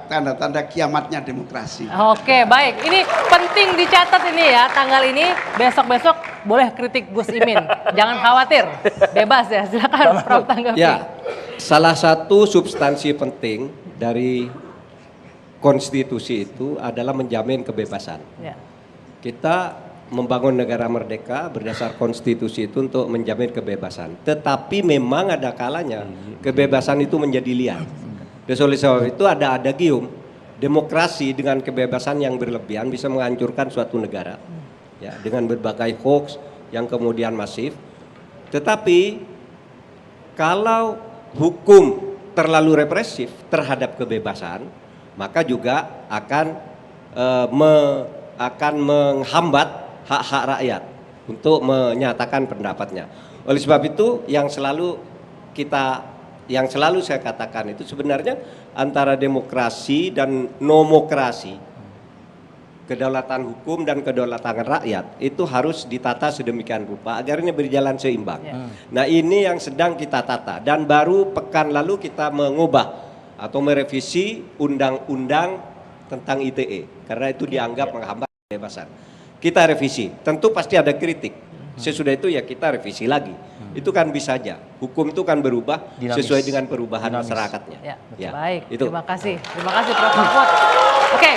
tanda-tanda kiamatnya demokrasi. Oke, baik. Ini penting dicatat ini ya, tanggal ini. Besok-besok boleh kritik Gus Imin. Jangan khawatir, bebas ya. Silakan Prof tanggapi. Ya, salah satu substansi penting dari konstitusi itu adalah menjamin kebebasan. Ya. Kita membangun negara merdeka berdasar konstitusi itu untuk menjamin kebebasan. Tetapi memang ada kalanya kebebasan itu menjadi liar. Oleh sebab itu ada adagium, demokrasi dengan kebebasan yang berlebihan bisa menghancurkan suatu negara. Ya, dengan berbagai hoax yang kemudian masif. Tetapi kalau hukum terlalu represif terhadap kebebasan, maka juga akan menghambat hak-hak rakyat untuk menyatakan pendapatnya. Oleh sebab itu yang selalu saya katakan itu sebenarnya antara demokrasi dan nomokrasi, kedaulatan hukum dan kedaulatan rakyat itu harus ditata sedemikian rupa agar ini berjalan seimbang. Nah, ini yang sedang kita tata dan baru pekan lalu kita mengubah atau merevisi undang-undang tentang ITE karena itu dianggap menghambat kebebasan. Kita revisi, tentu pasti ada kritik. Sesudah itu ya kita revisi lagi. Itu kan bisa aja. Hukum itu kan berubah sesuai dengan perubahan masyarakatnya. Ya, baik. Itu. Terima kasih Prof Mahfud. Oke,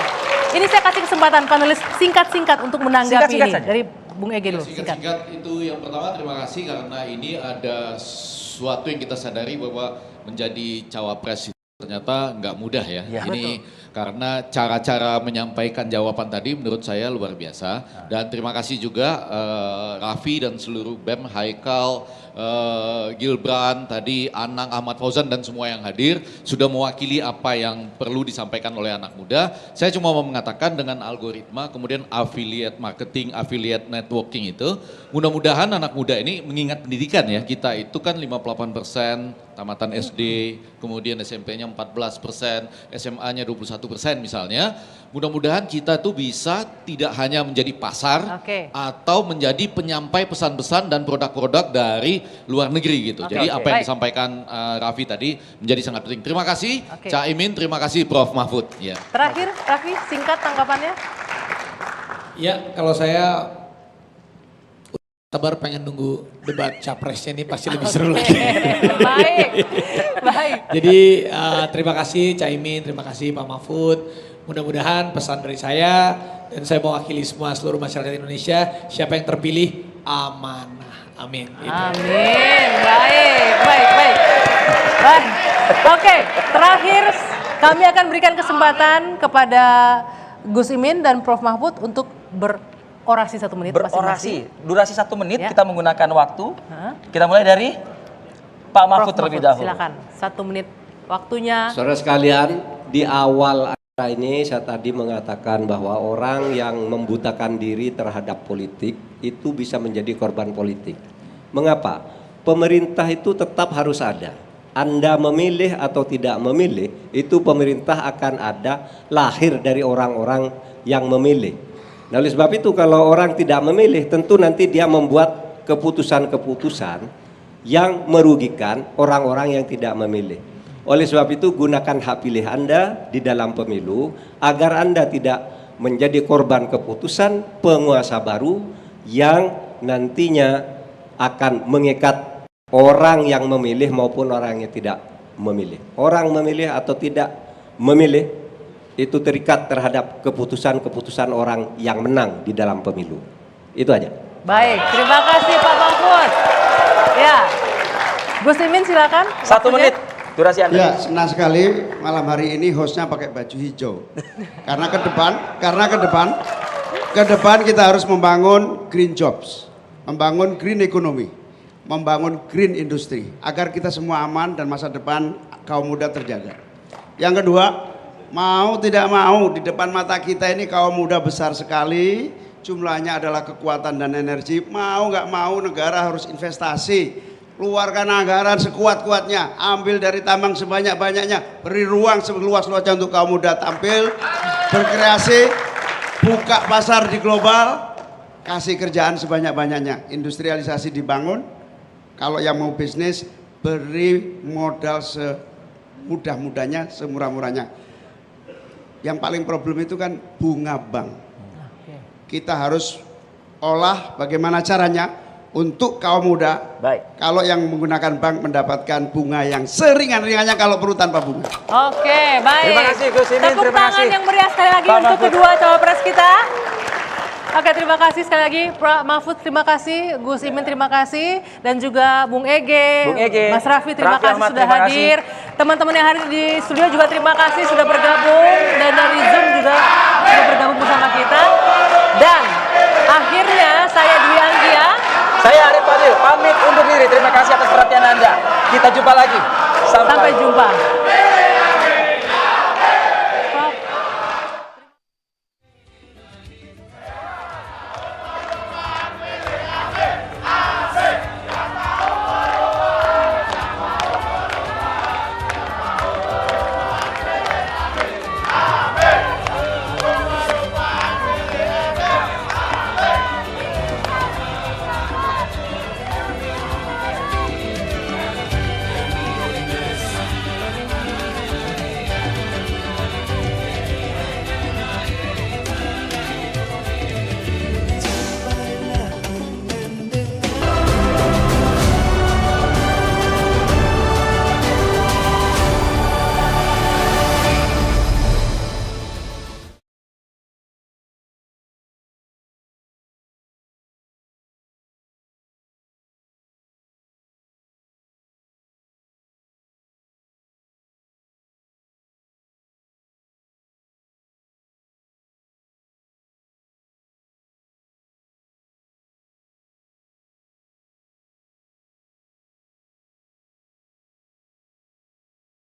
ini saya kasih kesempatan panelis singkat-singkat untuk menanggapi ini dari Bung Ege dulu. Singkat itu yang pertama, terima kasih karena ini ada sesuatu yang kita sadari bahwa menjadi cawapres ternyata nggak mudah ya. Ini karena cara-cara menyampaikan jawaban tadi menurut saya luar biasa. Dan terima kasih juga Raffi dan seluruh BEM, Haikal, Gilbran, tadi Anang, Ahmad Fauzan dan semua yang hadir sudah mewakili apa yang perlu disampaikan oleh anak muda. Saya cuma mau mengatakan dengan algoritma, kemudian affiliate marketing, affiliate networking itu, mudah-mudahan anak muda ini mengingat pendidikan ya. Kita itu kan 58% tamatan SD, kemudian SMP-nya 14%, SMA-nya 21% misalnya. Mudah-mudahan kita tuh bisa tidak hanya menjadi pasar atau menjadi penyampai pesan-pesan dan produk-produk dari luar negeri gitu. Jadi apa yang disampaikan Raffi tadi menjadi sangat penting. Terima kasih Cak Imin, terima kasih Prof Mahfud. Ya. Terakhir Raffi, singkat tanggapannya. Ya, kalau saya sabar pengen nunggu debat capresnya ini pasti lebih seru lagi. Baik. Jadi terima kasih Cak Imin, terima kasih Pak Mahfud. Mudah-mudahan pesan dari saya dan saya mewakili semua seluruh masyarakat Indonesia, siapa yang terpilih amanah. Amin. Amin. Baik. Oke, terakhir kami akan berikan kesempatan kepada Gus Imin dan Prof Mahfud untuk berorasi 1 menit masing-masing. Durasi 1 menit kita menggunakan waktu. Kita mulai dari Pak Mahfud terlebih dahulu. Silakan, 1 menit waktunya. Saudara sekalian, di awal acara ini saya tadi mengatakan bahwa orang yang membutakan diri terhadap politik itu bisa menjadi korban politik. Mengapa? Pemerintah itu tetap harus ada. Anda memilih atau tidak memilih, itu pemerintah akan ada, lahir dari orang-orang yang memilih. Nah, oleh sebab itu kalau orang tidak memilih, tentu nanti dia membuat keputusan-keputusan yang merugikan orang-orang yang tidak memilih. Oleh sebab itu gunakan hak pilih Anda di dalam pemilu agar Anda tidak menjadi korban keputusan penguasa baru yang nantinya akan mengikat orang yang memilih maupun orang yang tidak memilih. Orang memilih atau tidak memilih itu terikat terhadap keputusan-keputusan orang yang menang di dalam pemilu. Itu aja. Baik, terima kasih Pak Mahfud. Ya, Gus Imin silakan. 1 menit. Durasi Anda. Ya, senang sekali malam hari ini hostnya pakai baju hijau. Karena ke depan kita harus membangun green jobs, membangun green economy, membangun green industry agar kita semua aman dan masa depan kaum muda terjaga. Yang kedua, mau tidak mau di depan mata kita ini kaum muda besar sekali, jumlahnya adalah kekuatan dan energi. Mau nggak mau negara harus investasi. Keluarkan anggaran sekuat-kuatnya, ambil dari tambang sebanyak-banyaknya, beri ruang seluas-luasnya untuk kaum muda tampil, berkreasi, buka pasar di global, kasih kerjaan sebanyak-banyaknya, industrialisasi dibangun. Kalau yang mau bisnis, beri modal semudah-mudahnya, semurah-murahnya. yang paling problem itu kan bunga bank. Kita harus olah bagaimana caranya untuk kaum muda. Baik. Kalau yang menggunakan bank mendapatkan bunga yang seringan-ringannya kalau perlu tanpa bunga. Oke, baik. Terima kasih Gus Imin, Tepuk terima tangan kasih. yang meriah sekali lagi Pak untuk Mahfud. kedua cawapres kita. Oke, terima kasih sekali lagi Pak Mahfud, terima kasih Gus Imin, terima kasih, dan juga Bung Ege, Bung Ege, Mas Raffi, terima Raffi kasih Ahmad, sudah terima kasih. hadir. Teman-teman yang hadir di studio juga terima kasih sudah bergabung, dan dari Zoom juga sudah bergabung bersama kita. Dan akhirnya saya Dwi Anggia, Saya Arif Fadil, pamit undur diri. Terima kasih atas perhatian Anda. Kita jumpa lagi. sampai jumpa.